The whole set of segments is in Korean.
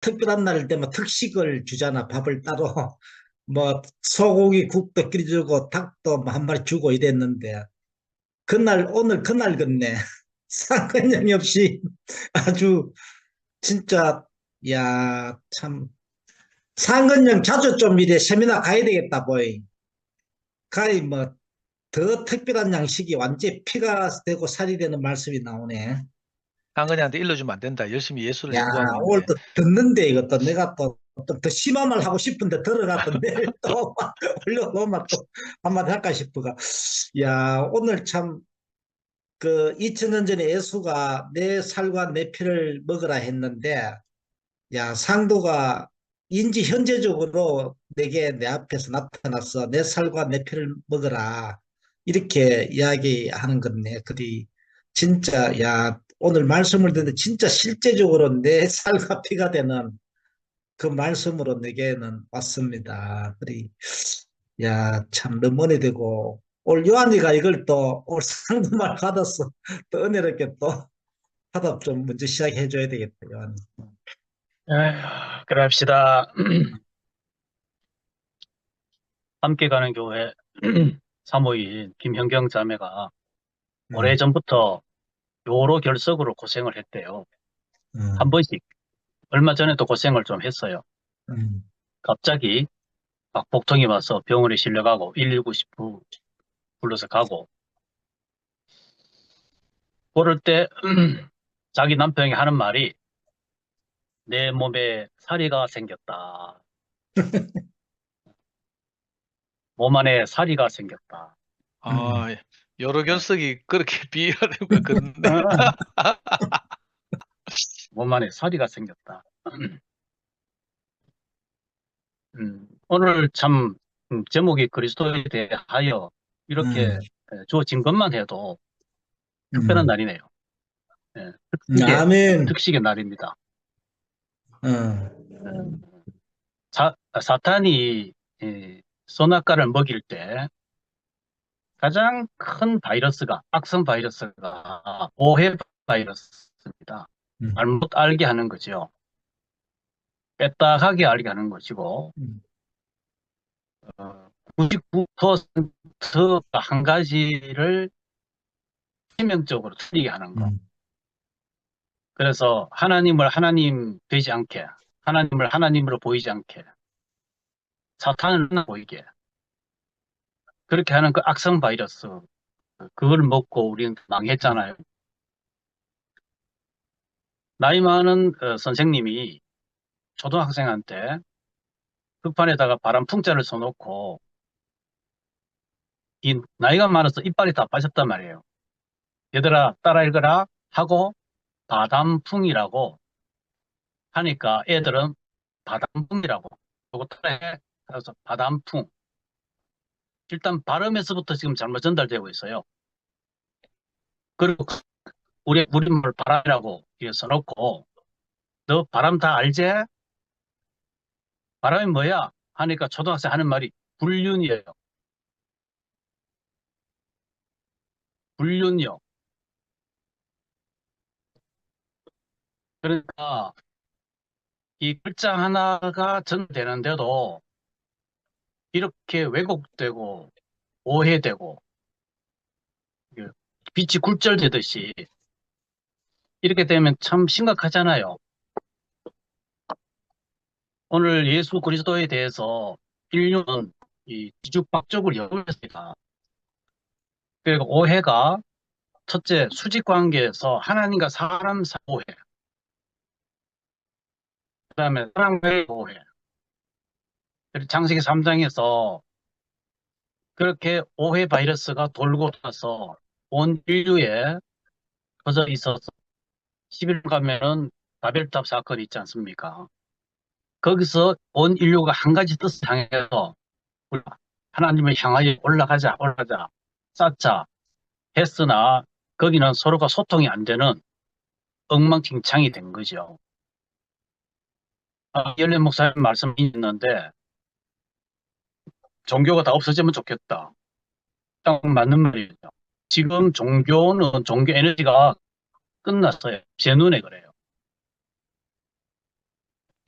특별한 날 되면 특식을 주잖아. 밥을 따로. 뭐, 소고기 국도 끓여주고, 닭도 뭐 한 마리 주고 이랬는데, 오늘 그날 같네. 상관념이 없이 아주, 진짜, 야, 참. 상근령 자주 좀 이래 세미나 가야 되겠다, 보이. 가히 뭐, 더 특별한 양식이 완전히 피가 되고 살이 되는 말씀이 나오네. 상은이한테 일러주면 안 된다. 열심히 예술을 야, 연구하고 오늘 있는데. 또 듣는데 이것도 내가 또 좀 더 심한 말 하고 싶은데 들어갔던 내일 또 올려놓으면 또 한마디 할까 싶어가. 야, 오늘 참 그 2000년 전에 예수가 내 살과 내 피를 먹으라 했는데, 야, 상도가 인지 현재적으로 내게 내 앞에서 나타났어. 내 살과 내 피를 먹으라. 이렇게 이야기하는 건데, 그리 진짜, 야, 오늘 말씀을 듣는데 진짜 실제적으로 내 살과 피가 되는 그 말씀으로 내게는 왔습니다. 그리, 야, 참 너무 은혜되고, 올 요한이가 이걸 또 올 상도말 받았어. 또 은혜롭게 또 화답 좀 먼저 시작해 줘야 되겠다, 요한이. 에휴, 그래 합시다. 함께 가는 교회 사모인 김현경 자매가 음, 오래전부터 요로 결석으로 고생을 했대요. 한 음, 번씩. 얼마 전에도 고생을 좀 했어요. 음, 갑자기 막 복통이 와서 병원에 실려가고 119 불러서 가고 그럴 때 자기 남편이 하는 말이 내 몸에 사리가 생겼다. 몸 안에 사리가 생겼다. 음. 아, 여러 네. 결석이 그렇게 비하는 거 같네. 몸 안에 사리가 생겼다. 오늘 참 제목이 그리스도에 대하여 이렇게 음, 주어진 것만 해도 특별한 음. 날이네요. 예, 아멘. 특식의 날입니다. 어, 음, 사탄이 선악과를 먹일 때 가장 큰 바이러스가 악성 바이러스가 오해 바이러스입니다. 음, 잘못 알게 하는 거죠. 빼딱하게 알게 하는 것이고 음, 99%가 한 가지를 치명적으로 틀리게 하는 거. 음, 그래서 하나님을 하나님 되지 않게, 하나님을 하나님으로 보이지 않게, 사탄을 하나 보이게, 그렇게 하는 그 악성 바이러스, 그걸 먹고 우리는 망했잖아요. 나이 많은 선생님이 초등학생한테 흙판에다가 바람 풍자를 써놓고, 이 나이가 많아서 이빨이 다 빠졌단 말이에요. 얘들아, 따라 읽어라 하고, 바람풍이라고 하니까 애들은 바람풍이라고, 그거 따라해. 그래서 바람풍. 일단 발음에서부터 지금 잘못 전달되고 있어요. 그리고 우리 우리말 바람이라고 이렇게 써놓고 너 바람 다 알지? 바람이 뭐야? 하니까 초등학생 하는 말이 불륜이에요. 불륜이요. 그러니까 이 글자 하나가 전되는데도 이렇게 왜곡되고 오해되고 빛이 굴절되듯이 이렇게 되면 참 심각하잖아요. 오늘 예수 그리스도에 대해서 인류는 이 뒤죽박죽을 열었습니다. 그리고 오해가 첫째, 수직 관계에서 하나님과 사람 사이 오해, 그 다음에 사람과의 오해. 그리고 창세기 3장에서 그렇게 오해 바이러스가 돌고 돌아서 온 인류에 퍼져 있어서 11년 가면은 바벨탑 사건이 있지 않습니까? 거기서 온 인류가 한 가지 뜻을 향해서 하나님을 향하여 올라가자, 올라가자, 쌓자 했으나 거기는 서로가 소통이 안 되는 엉망진창이 된 거죠. 연례 목사님 말씀이 있는데 종교가 다 없어지면 좋겠다. 딱 맞는 말이죠. 지금 종교는 종교 에너지가 끝났어요. 제 눈에 그래요.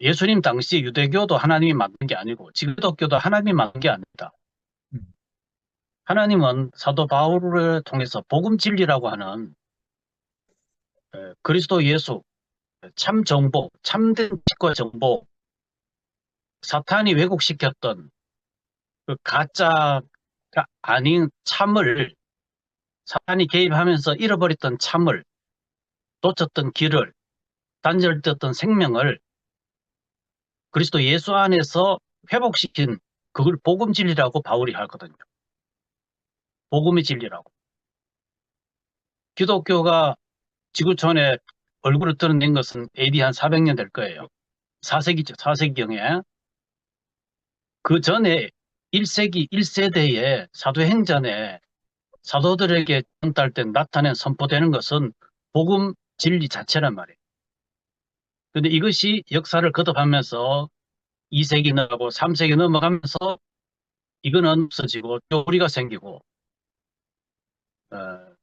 예수님 당시 유대교도 하나님이 만든 게 아니고 지금 기독교도 하나님이 만든 게 아닙니다. 음. 하나님은 사도 바울을 통해서 복음 진리라고 하는 그리스도 예수, 참 정보, 참된 지식과 정보, 사탄이 왜곡시켰던 그 가짜가 아닌 참을 사탄이 개입하면서 잃어버렸던 참을 놓쳤던 길을 단절되었던 생명을 그리스도 예수 안에서 회복시킨 그걸 복음 진리라고 바울이 하거든요. 복음의 진리라고. 기독교가 지구촌에 얼굴을 드러낸 것은 AD 한 400년 될 거예요. 4세기죠. 4세기경에. 그 전에 1세기 1세대의 사도행전에 사도들에게 전달 때 나타낸 선포되는 것은 복음 진리 자체란 말이에요. 근데 이것이 역사를 거듭하면서 2세기 넘어가고 3세기 넘어가면서 이거는 없어지고 교리가 생기고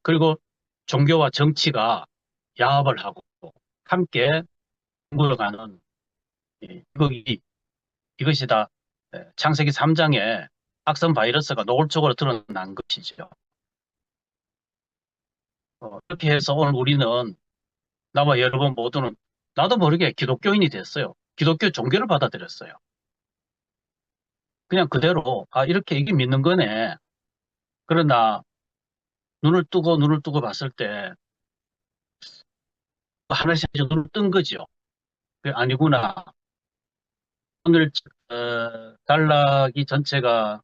그리고 종교와 정치가 야합을 하고 함께 굴러가는 이것이 다 창세기 3장에 악성 바이러스가 노골적으로 드러난 것이죠. 그렇게 해서 오늘 우리는 나와 여러분 모두는 나도 모르게 기독교인이 됐어요. 기독교 종교를 받아들였어요. 그냥 그대로 이렇게 이게 믿는 거네. 그러나 눈을 뜨고 봤을 때 하나씩 눈을 뜬 거죠. 아니구나. 오늘 단락이 전체가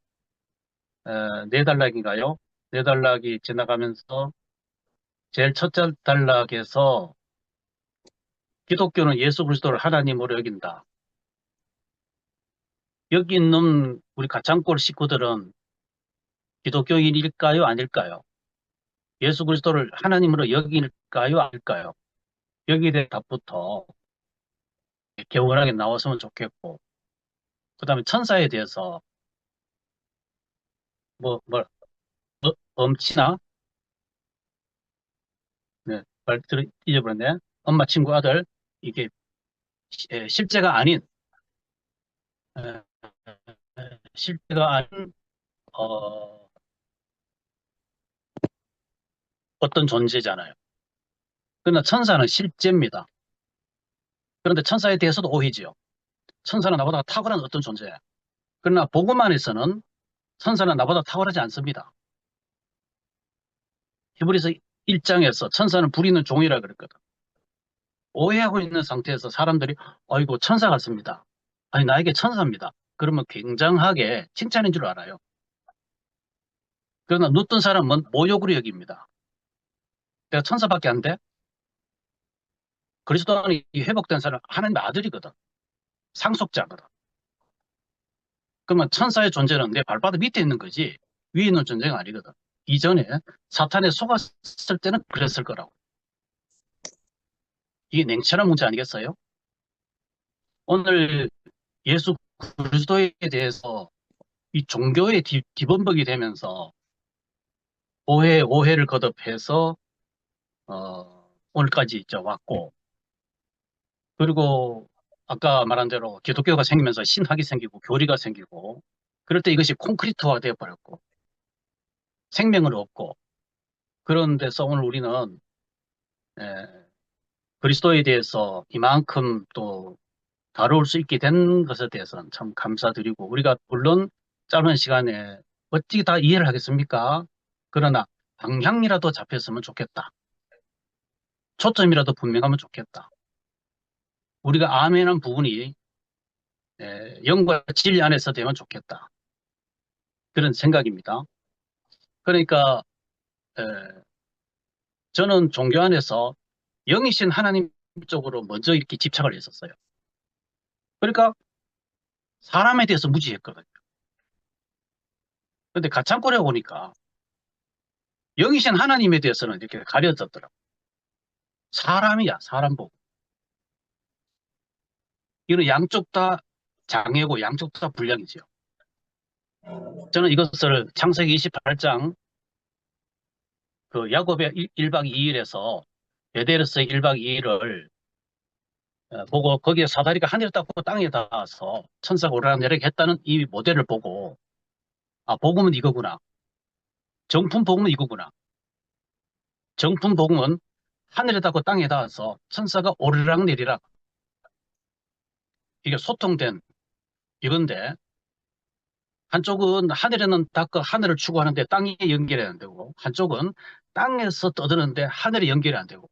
네 단락인가요? 네 단락이 지나가면서 제일 첫 단락에서 기독교는 예수 그리스도를 하나님으로 여긴다. 여기 있는 우리 가창골 식구들은 기독교인일까요? 아닐까요? 예수 그리스도를 하나님으로 여길까요? 아닐까요? 여기에 대한 답부터 개운하게 나왔으면 좋겠고 그 다음에 천사에 대해서 엄치나? 네, 말 잊어버렸네. 엄마, 친구, 아들 이게 실제가 아닌 에, 실제가 아닌 어떤 존재잖아요. 그러나 천사는 실제입니다. 그런데 천사에 대해서도 오해지요. 천사는 나보다 탁월한 어떤 존재야. 그러나 복음 안에서는 천사는 나보다 탁월하지 않습니다. 히브리서 1장에서 천사는 불의는 종이라 그랬거든. 오해하고 있는 상태에서 사람들이 아이고 천사 같습니다. 아니 나에게 천사입니다. 그러면 굉장하게 칭찬인 줄 알아요. 그러나 눕던 사람은 모욕으로 여깁니다. 내가 천사밖에 안 돼? 그리스도 안에 회복된 사람은 하나님의 아들이거든. 상속자거든. 그러면 천사의 존재는 내 발바닥 밑에 있는 거지 위에 있는 존재가 아니거든. 이전에 사탄에 속았을 때는 그랬을 거라고. 이게 냉철한 문제 아니겠어요? 오늘 예수 그리스도에 대해서 이 종교의 기본벽이 되면서 오해를 거듭해서 오늘까지 왔고 그리고 아까 말한 대로 기독교가 생기면서 신학이 생기고 교리가 생기고 그럴 때 이것이 콘크리트화 되어버렸고 생명을 얻고 그런 데서 오늘 우리는 그리스도에 대해서 이만큼 또 다룰 수 있게 된 것에 대해서는 참 감사드리고 우리가 물론 짧은 시간에 어떻게 다 이해를 하겠습니까? 그러나 방향이라도 잡혔으면 좋겠다. 초점이라도 분명하면 좋겠다. 우리가 아멘한 부분이 영과 진리 안에서 되면 좋겠다. 그런 생각입니다. 그러니까 저는 종교 안에서 영이신 하나님 쪽으로 먼저 이렇게 집착을 했었어요. 그러니까 사람에 대해서 무지했거든요. 근데 가창골에 오니까 영이신 하나님에 대해서는 이렇게 가려졌더라고요. 사람이야, 사람 보고. 이건 양쪽 다 장애고 양쪽 다 불량이지요. 저는 이것을 창세기 28장 그 야곱의 1박 2일에서 베델에서의 1박 2일을 보고 거기에 사다리가 하늘에 닿고 땅에 닿아서 천사가 오르락내리락 했다는 이 모델을 보고 아, 복음은 이거구나. 정품 복음은 이거구나. 정품 복음은 하늘에 닿고 땅에 닿아서 천사가 오르락내리락 이게 소통된 이건데 한쪽은 하늘에는 닿고 하늘을 추구하는데 땅에 연결이 안 되고 한쪽은 땅에서 떠드는데 하늘에 연결이 안 되고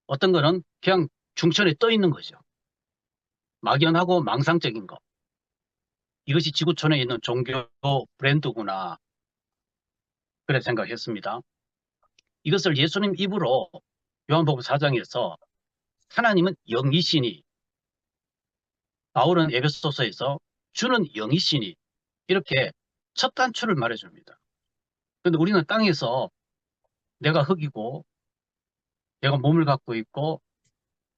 어떤 거는 그냥 중천에 떠 있는 거죠. 막연하고 망상적인 거. 이것이 지구촌에 있는 종교 브랜드구나. 그래 생각했습니다. 이것을 예수님 입으로 요한복음 4장에서 하나님은 영이시니 바울은 에베소서에서 주는 영이시니 이렇게 첫 단추를 말해줍니다. 그런데 우리는 땅에서 내가 흙이고 내가 몸을 갖고 있고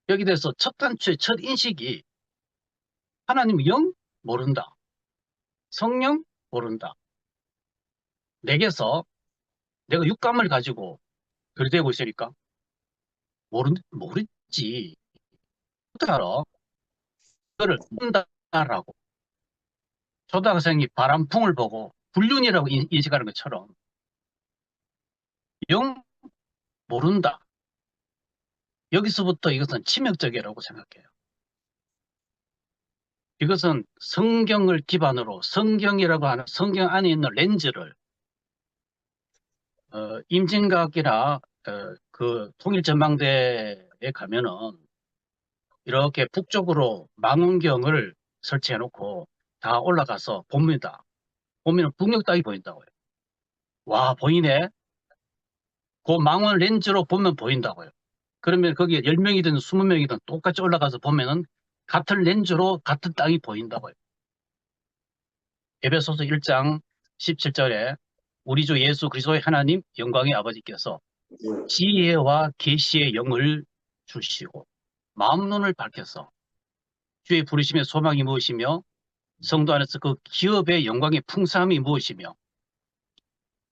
여기 대해서 첫 단추의 첫 인식이 하나님 영 모른다. 성령 모른다. 내게서 내가 육감을 가지고 들이대고 있으니까 모르지. 어떻게 알아? 그거를 모른다라고. 초등학생이 바람풍을 보고 불륜이라고 인식하는 것처럼 영 모른다. 여기서부터 이것은 치명적이라고 생각해요. 이것은 성경을 기반으로 성경이라고 하는 성경 안에 있는 렌즈를 임진각이나 그 통일전망대에 가면은 이렇게 북쪽으로 망원경을 설치해 놓고 다 올라가서 봅니다. 보면 북녘 땅이 보인다고요. 와, 보이네. 그 망원 렌즈로 보면 보인다고요. 그러면 거기에 10명이든 20명이든 똑같이 올라가서 보면은 같은 렌즈로 같은 땅이 보인다고요. 에베소서 1장 17절에 우리 주 예수 그리스도의 하나님 영광의 아버지께서 지혜와 계시의 영을 주시고 마음 눈을 밝혀서 주의 부르심의 소망이 무엇이며 성도 안에서 그 기업의 영광의 풍성함이 무엇이며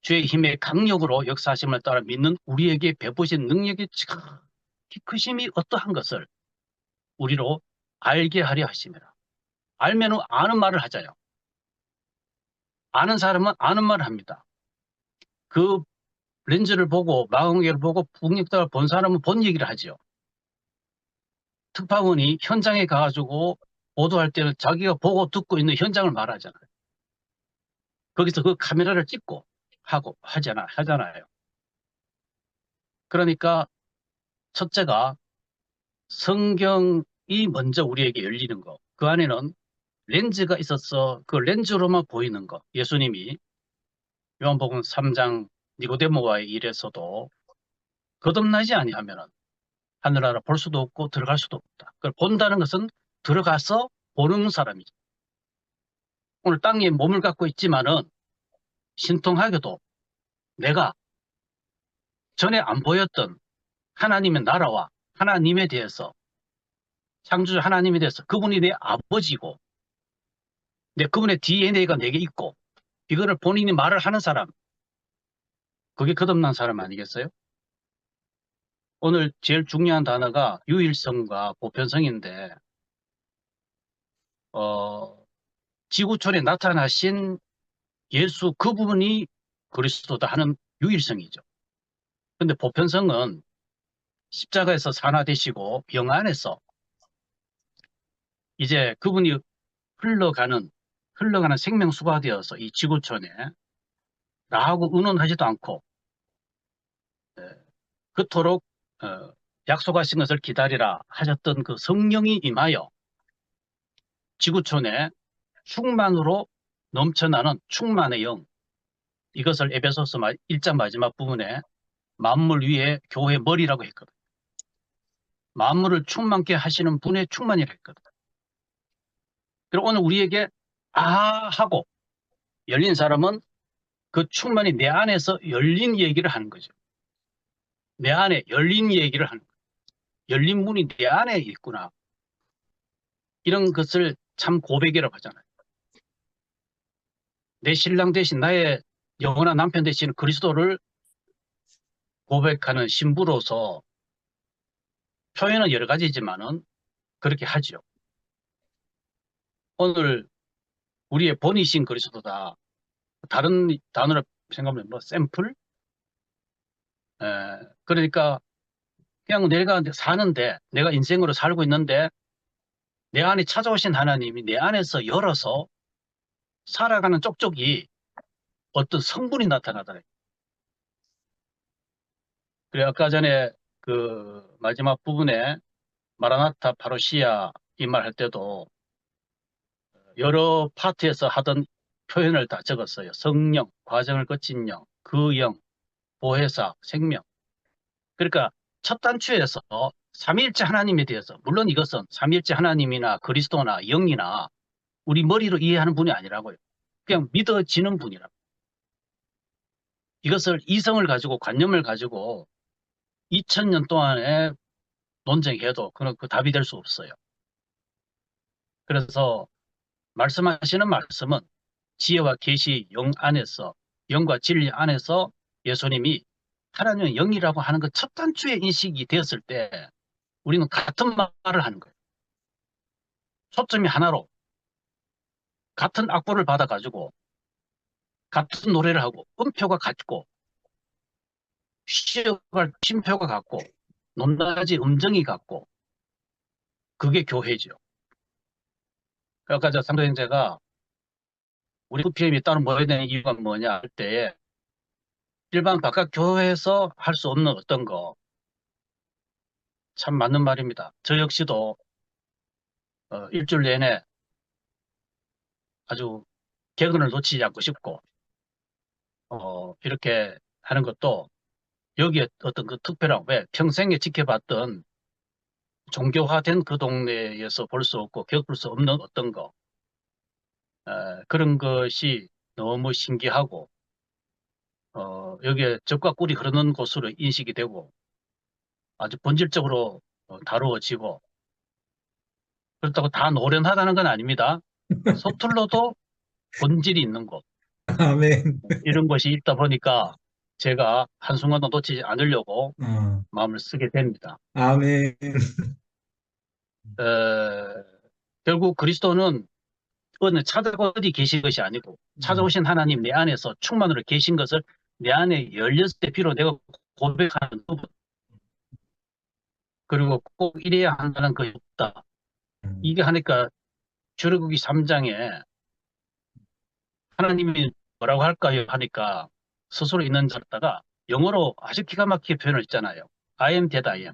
주의 힘의 강력으로 역사하심을 따라 믿는 우리에게 베푸신 능력의 지극히 크심이 어떠한 것을 우리로 알게 하려 하심이라. 알면 아는 말을 하자요. 아는 사람은 아는 말을 합니다. 그 렌즈를 보고 망원경을 보고 북녘땅을 본 사람은 본 얘기를 하죠. 특파원이 현장에 가가지고 보도할 때는 자기가 보고 듣고 있는 현장을 말하잖아요. 거기서 그 카메라를 찍고 하잖아요. 그러니까 첫째가 성경이 먼저 우리에게 열리는 거. 그 안에는 렌즈가 있어서 그 렌즈로만 보이는 거. 예수님이 요한복음 3장 니고데모와의 일에서도 거듭나지 아니하면은 하늘나라 볼 수도 없고 들어갈 수도 없다. 그걸 본다는 것은 들어가서 보는 사람이죠. 오늘 땅에 몸을 갖고 있지만은 신통하게도 내가 전에 안 보였던 하나님의 나라와 하나님에 대해서 창조주 하나님에 대해서 그분이 내 아버지고 내 그분의 DNA가 내게 있고 이거를 본인이 말을 하는 사람 그게 거듭난 사람 아니겠어요? 오늘 제일 중요한 단어가 유일성과 보편성인데 지구촌에 나타나신 예수 그 부분이 그리스도다 하는 유일성이죠. 근데 보편성은 십자가에서 산화되시고 영안에서 이제 그분이 흘러가는 생명수가 되어서 이 지구촌에 나하고 의논하지도 않고 그토록 약속하신 것을 기다리라 하셨던 그 성령이 임하여 지구촌에 충만으로 넘쳐나는 충만의 영 이것을 에베소서 1장 마지막 부분에 만물 위에 교회 머리라고 했거든. 만물을 충만케 하시는 분의 충만이라 했거든. 그리고 오늘 우리에게 하고 열린 사람은 그 충만이 내 안에서 열린 얘기를 하는 거죠. 내 안에 열린 얘기를 하는 거예요. 열린 문이 내 안에 있구나. 이런 것을 참 고백이라고 하잖아요. 내 신랑 대신 나의 영원한 남편 대신 그리스도를 고백하는 신부로서 표현은 여러 가지지만은 그렇게 하죠. 오늘 우리의 본이신 그리스도다. 다른 단어로 생각하면 뭐 샘플? 그러니까 그냥 내가 사는데, 내가 인생으로 살고 있는데 내 안에 찾아오신 하나님이 내 안에서 열어서 살아가는 쪽쪽이 어떤 성분이 나타나다. 그래, 아까 전에 그 마지막 부분에 마라나타 파rousia 이 말 할 때도 여러 파트에서 하던 표현을 다 적었어요. 성령, 과정을 거친 영, 그 영, 보혜사, 생명. 그러니까 첫 단추에서 삼위일체 하나님에 대해서, 물론 이것은 삼위일체 하나님이나 그리스도나 영이나 우리 머리로 이해하는 분이 아니라고요. 그냥 믿어지는 분이라고. 이것을 이성을 가지고 관념을 가지고 2000년 동안에 논쟁해도 그 답이 될 수 없어요. 그래서 말씀하시는 말씀은 지혜와 계시 영 안에서, 영과 진리 안에서 예수님이 하나님의 영이라고 하는 그 첫 단추의 인식이 되었을 때 우리는 같은 말을 하는 거예요. 초점이 하나로 같은 악보를 받아가지고 같은 노래를 하고 음표가 같고 시어갈 쉼표가 같고 높낮이 음정이 같고 그게 교회죠. 아까 저 상도형제가 우리 FPM이 따로 모여야 되는 이유가 뭐냐 할 때에 일반 바깥 교회에서 할 수 없는 어떤 거 참 맞는 말입니다. 저 역시도 일주일 내내 아주 개근을 놓치지 않고 싶고 이렇게 하는 것도 여기에 어떤 그 특별한 왜 평생에 지켜봤던 종교화된 그 동네에서 볼 수 없고 겪을 수 없는 어떤 거 그런 것이 너무 신기하고 여기에 적과 꿀이 흐르는 곳으로 인식이 되고 아주 본질적으로 다루어지고 그렇다고 다 노련하다는 건 아닙니다. 서툴러도 본질이 있는 곳 아멘. 이런 것이 있다 보니까 제가 한순간도 놓치지 않으려고 어, 마음을 쓰게 됩니다. 아멘. 결국 그리스도는 어디 계신 것이 아니고 찾아오신 하나님 내 안에서 충만으로 계신 것을 내 안에 열렸을 때 비로 내가 고백하는 부분 그리고 꼭 이래야 한다는 것이 없다. 이게 하니까 출애굽기 3장에 하나님이 뭐라고 할까요? 하니까 스스로 있는 자다가 영어로 아주 기가 막히게 표현을 했잖아요. I am that I am.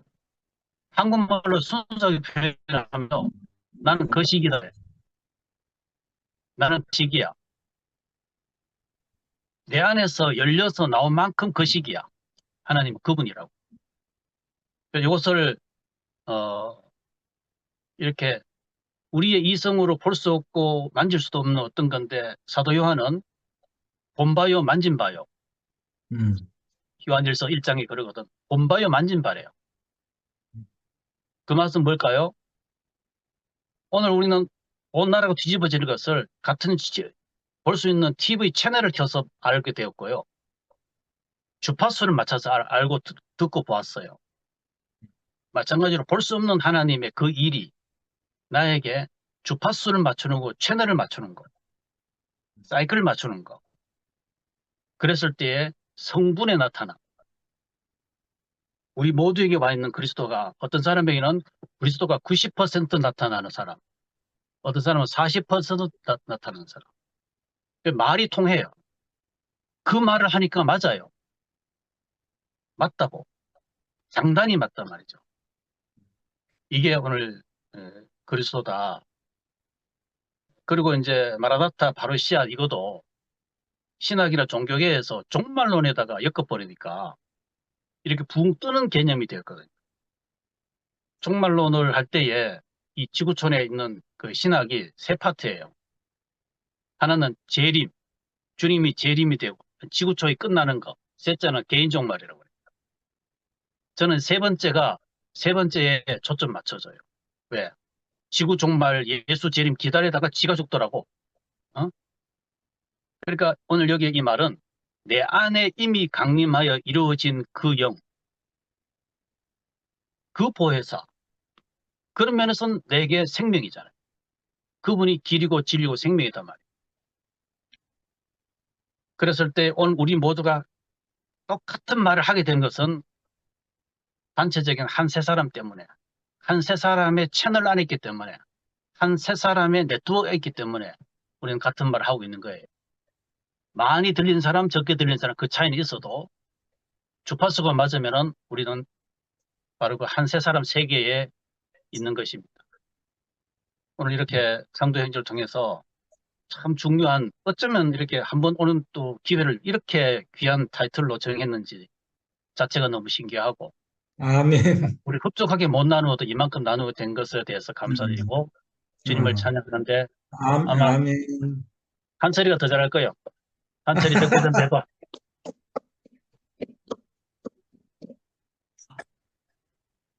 한국말로 순수하게 표현을 하면 나는 그 시기다. 나는 그 시기야. 내 안에서 열려서 나온 만큼 그 시기야. 하나님은 그분이라고. 이것을 이렇게 우리의 이성으로 볼 수 없고 만질 수도 없는 어떤 건데 사도 요한은 본바요 만진바요. 요한일서 1장에 그러거든. 본바요 만진바래요. 그 말씀 뭘까요? 오늘 우리는 온 나라가 뒤집어지는 것을 같은 볼 수 있는 TV 채널을 켜서 알게 되었고요. 주파수를 맞춰서 알고 듣고 보았어요. 마찬가지로 볼 수 없는 하나님의 그 일이 나에게 주파수를 맞추는 거, 채널을 맞추는 거, 사이클을 맞추는 거. 그랬을 때에 성분에 나타나. 우리 모두에게 와 있는 그리스도가 어떤 사람에게는 그리스도가 90% 나타나는 사람, 어떤 사람은 40% 나타나는 사람. 말이 통해요. 그 말을 하니까 맞아요. 맞다고. 장단이 맞단 말이죠. 이게 오늘 그리스도다. 그리고 이제 마라나타 파rousia 이것도 신학이나 종교계에서 종말론에다가 엮어버리니까 이렇게 붕 뜨는 개념이 되었거든요. 종말론을 할 때에 이 지구촌에 있는 그 신학이 세 파트예요. 하나는 재림, 주님이 재림이 되고 지구촌이 끝나는 거. 셋째는 개인 종말이라고 해요. 저는 세 번째에 초점 맞춰져요. 왜? 지구 종말 예수 재림 기다리다가 지가 죽더라고. 그러니까 오늘 여기 이 말은 내 안에 이미 강림하여 이루어진 그 영, 그 보혜사, 그런 면에서는 내게 생명이잖아요. 그분이 길이고 진리고 생명이단 말이에요. 그랬을 때 오늘 우리 모두가 똑같은 말을 하게 된 것은 단체적인 한 세 사람 때문에, 한 세 사람의 채널 안에 있기 때문에, 한 세 사람의 네트워크에 있기 때문에 우리는 같은 말을 하고 있는 거예요. 많이 들린 사람, 적게 들린 사람 그 차이는 있어도 주파수가 맞으면은 우리는 바로 그 한 세 사람 세계에 있는 것입니다. 오늘 이렇게 상도 행주를 통해서 참 중요한, 어쩌면 이렇게 한번 오는 또 기회를 이렇게 귀한 타이틀로 정했는지 자체가 너무 신기하고, 아멘. 우리 흡족하게 못 나누어도 이만큼 나누게 된 것에 대해서 감사드리고 주님을 어. 찬양하는데 아마 아멘. 한철이가 더 잘할 거예요. 한철이 적거든 대도.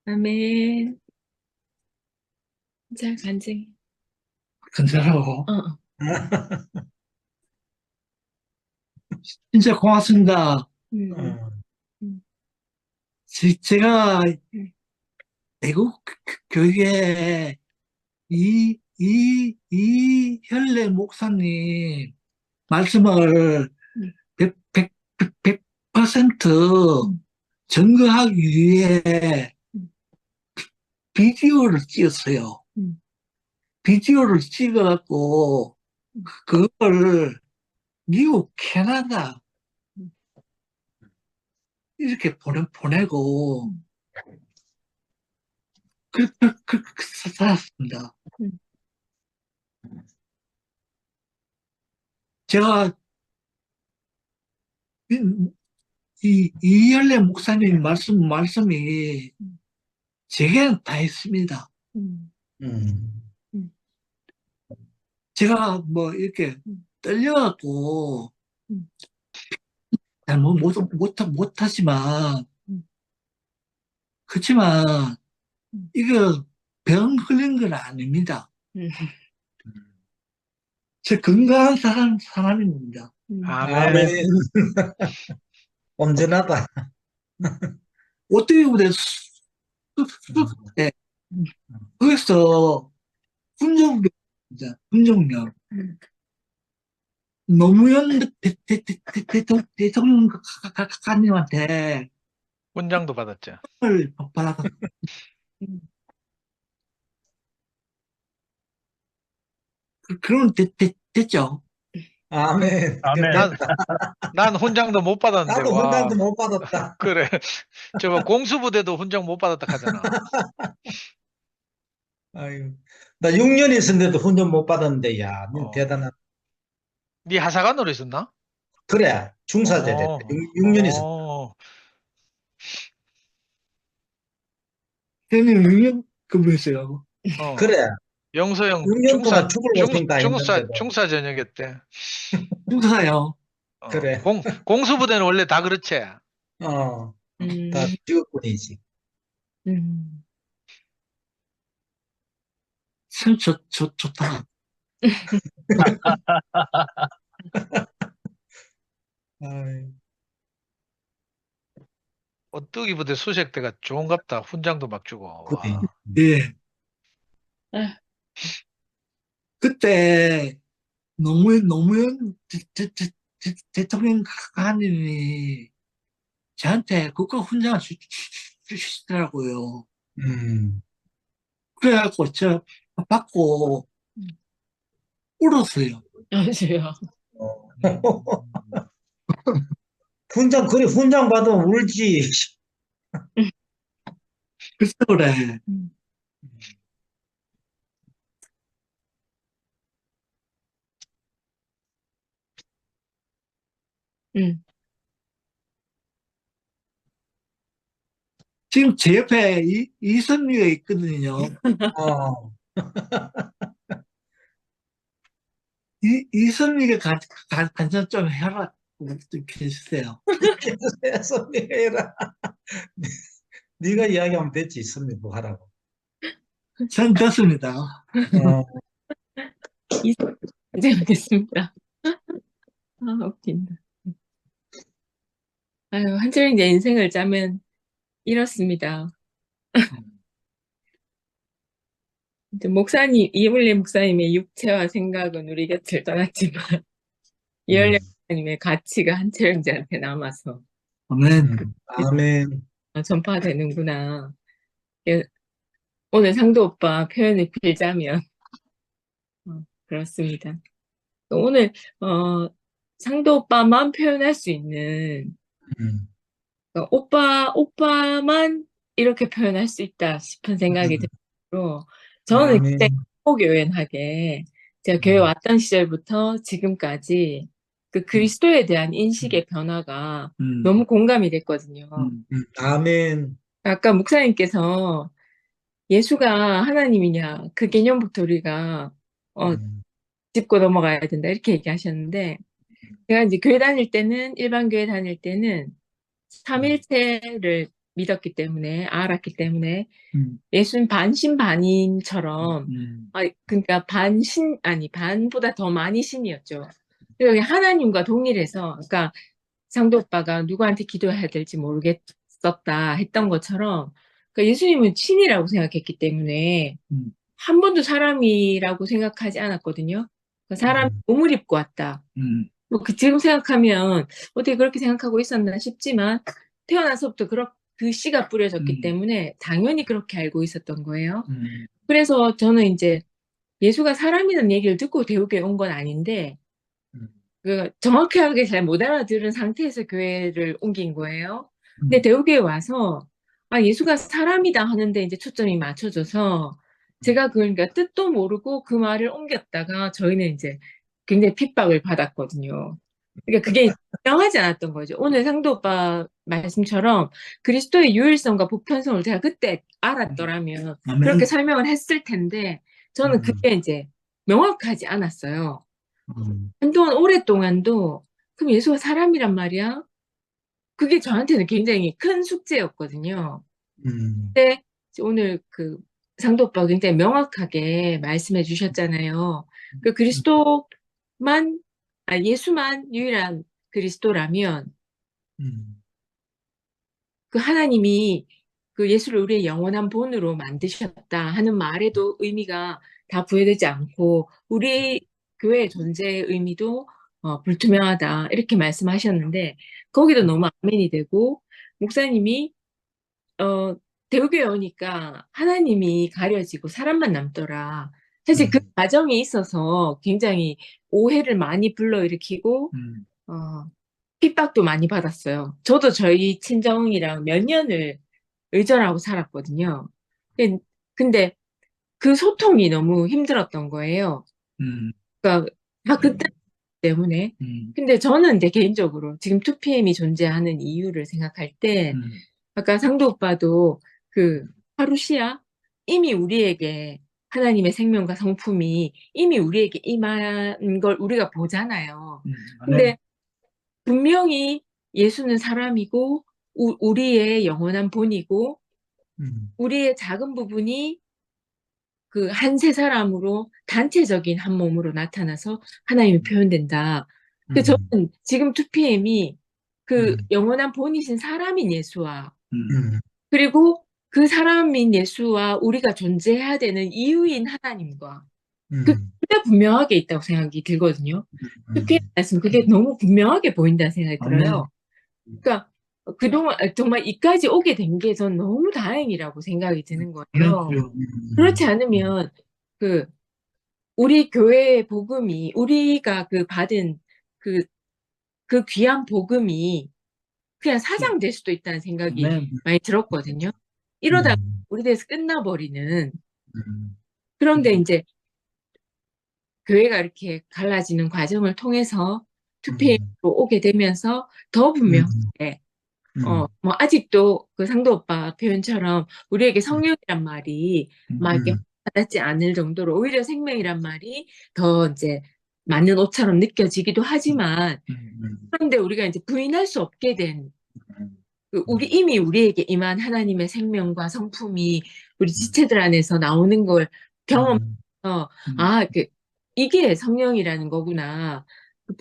아멘. 자, 간증. 간절하고 어. 진짜 고맙습니다. 어. 제가 음. 대국 교육에 이현래 목사님 말씀을 100% 증거하기 위해 비디오를 찍었어요. 비디오를 찍어갖고 그걸 미국, 캐나다 이렇게 보내고 그렇게 살았습니다. 제가 이현래 목사님 말씀이 제게는 다 있습니다. 음. 제가 뭐 이렇게 떨려갖고 잘 못하지만 그렇지만 이거 병 걸린 건 아닙니다. 저 건강한 사람입니다. 아멘. 아멘. 온전하다. 어떻게 보면 거기서 훈정입니다. 훈정력. 노무현 대통령 각하님한테 훈장도 받았죠. 을 받아서 그러면 됐죠. 아멘. 아멘. 난 훈장도 못 받았는데. 나도 와. 훈장도 못 받았다. 그래. 저거 공수부대도 훈장 못 받았다 하잖아. 아유, 나 6년 있었는데도 훈장 못 받았는데, 야, 니 어. 대단하다. 네 하사관으로 있었나? 그래, 중사제 됐다. 6년 있었다. 형님 응용 근무했어요. 그래, 영서형 6년 동안 죽을 고생 다 했는데도. 중사 전역했대. 중사요. 그래. 공수부대는 원래 다 그렇지. 다 직업군이지. 참 좋다. 아유, 오뚜기 부대 수색대가 좋은갑다. 훈장도 막 주고. 그래. 와. 예. 그때 노무현 대통령 각하님이 저한테 국가 훈장을 주시더라고요. 그래갖고 저 받고 울었어요. 맞아요. 훈장, 그래, 훈장 받으면 울지. 그래서 그래. 지금 제 옆에 이선미가 있거든요. 어, 이선미가 간접 좀 해라. 좀 해주세요. 해라. 네가 이야기하면 됐지, 선미 뭐 하라고. 전 됐습니다. 이제 하겠습니다. 아, 웃긴다. 아유, 한철이 내 인생을 짜면 이렇습니다. 이제 이물리 목사님의 육체와 생각은 우리 곁을 떠났지만, 이열려 목사님의 가치가 한채영제한테 남아서 아멘. 아멘. 전파되는구나. 예, 오늘 상도 오빠 표현을 빌자면, 그렇습니다. 오늘, 상도 오빠만 표현할 수 있는, 음, 오빠만 이렇게 표현할 수 있다 싶은 생각이 들고, 저는 아멘. 굉장히 교연하게 제가 교회 왔던 시절부터 지금까지 그 그리스도에 대한 인식의 변화가 너무 공감이 됐거든요. 아멘. 아까 목사님께서 예수가 하나님이냐 그 개념부터 우리가 짚고 넘어가야 된다 이렇게 얘기하셨는데, 제가 이제 교회 다닐 때는 일반 교회 다닐 때는 삼일체를 믿었기 때문에 알았기 때문에 예수는 반신반인처럼 그러니까 반보다 더 많이 신이었죠. 그리고 하나님과 동일해서, 그러니까 상도 오빠가 누구한테 기도해야 될지 모르겠었다 했던 것처럼, 그러니까 예수님은 신이라고 생각했기 때문에 한 번도 사람이라고 생각하지 않았거든요. 그러니까 사람 몸을 입고 왔다. 뭐 지금 생각하면 어떻게 그렇게 생각하고 있었나 싶지만, 태어나서부터 그 씨가 뿌려졌기 때문에 당연히 그렇게 알고 있었던 거예요. 그래서 저는 이제 예수가 사람이라는 얘기를 듣고 대우교회 온 건 아닌데, 정확하게 잘 못 알아들은 상태에서 교회를 옮긴 거예요. 근데 대우교회 와서, 예수가 사람이다 하는데 이제 초점이 맞춰져서, 제가 그러니까 뜻도 모르고 그 말을 옮겼다가 저희는 이제 굉장히 핍박을 받았거든요. 그러니까 그게 분명하지 않았던 거죠. 오늘 상도 오빠 말씀처럼 그리스도의 유일성과 보편성을 제가 그때 알았더라면 아멘. 그렇게 설명을 했을 텐데, 저는 그게 이제 명확하지 않았어요. 한동안 오랫동안도 그럼 예수가 사람이란 말이야? 그게 저한테는 굉장히 큰 숙제였거든요. 근데 오늘 그 상도 오빠가 굉장히 명확하게 말씀해 주셨잖아요. 그 예수만 유일한 그리스도라면 그 하나님이 그 예수를 우리의 영원한 본으로 만드셨다 하는 말에도 의미가 다 부여되지 않고, 우리 교회의 존재의 의미도 불투명하다 이렇게 말씀하셨는데, 거기도 너무 아멘이 되고, 목사님이 대우교회 오니까 하나님이 가려지고 사람만 남더라. 사실 그 과정이 있어서 굉장히 오해를 많이 불러일으키고 핍박도 많이 받았어요. 저도 저희 친정이랑 몇 년을 의절하고 살았거든요. 근데 그 소통이 너무 힘들었던 거예요. 그러니까 다 그때 때문에. 근데 저는 이제 개인적으로 지금 2PM이 존재하는 이유를 생각할 때, 아까 상도 오빠도 그 파루시아, 이미 우리에게 하나님의 생명과 성품이 이미 우리에게 임한 걸 우리가 보잖아요. 근데 분명히 예수는 사람이고 우리의 영원한 본이고 우리의 작은 부분이 그 한 세 사람으로 단체적인 한 몸으로 나타나서 하나님이 표현된다. 저는 지금 2PM이 그 영원한 본이신 사람인 예수와 그리고 그 사람인 예수와 우리가 존재해야 되는 이유인 하나님과 그게 분명하게 있다고 생각이 들거든요. 2PM 말씀 그게 너무 분명하게 보인다는 생각이 들어요. 그러니까 그동안 정말 이까지 오게 된 게 전 너무 다행이라고 생각이 드는 거예요. 그렇지 않으면 그 우리 교회의 복음이, 우리가 그 받은 그 귀한 복음이 그냥 사장될 수도 있다는 생각이 많이 들었거든요. 이러다 우리 데서 끝나버리는. 그런데 이제 교회가 이렇게 갈라지는 과정을 통해서 2PM으로 오게 되면서 더 분명하게 뭐 아직도 그 상도 오빠 표현처럼 우리에게 성령이란 말이 막 이렇게 와닿지 않을 정도로 오히려 생명이란 말이 더 이제 맞는 옷처럼 느껴지기도 하지만, 그런데 우리가 이제 부인할 수 없게 된 이미 우리에게 임한 하나님의 생명과 성품이 우리 지체들 안에서 나오는 걸 경험해서 이게 성령이라는 거구나,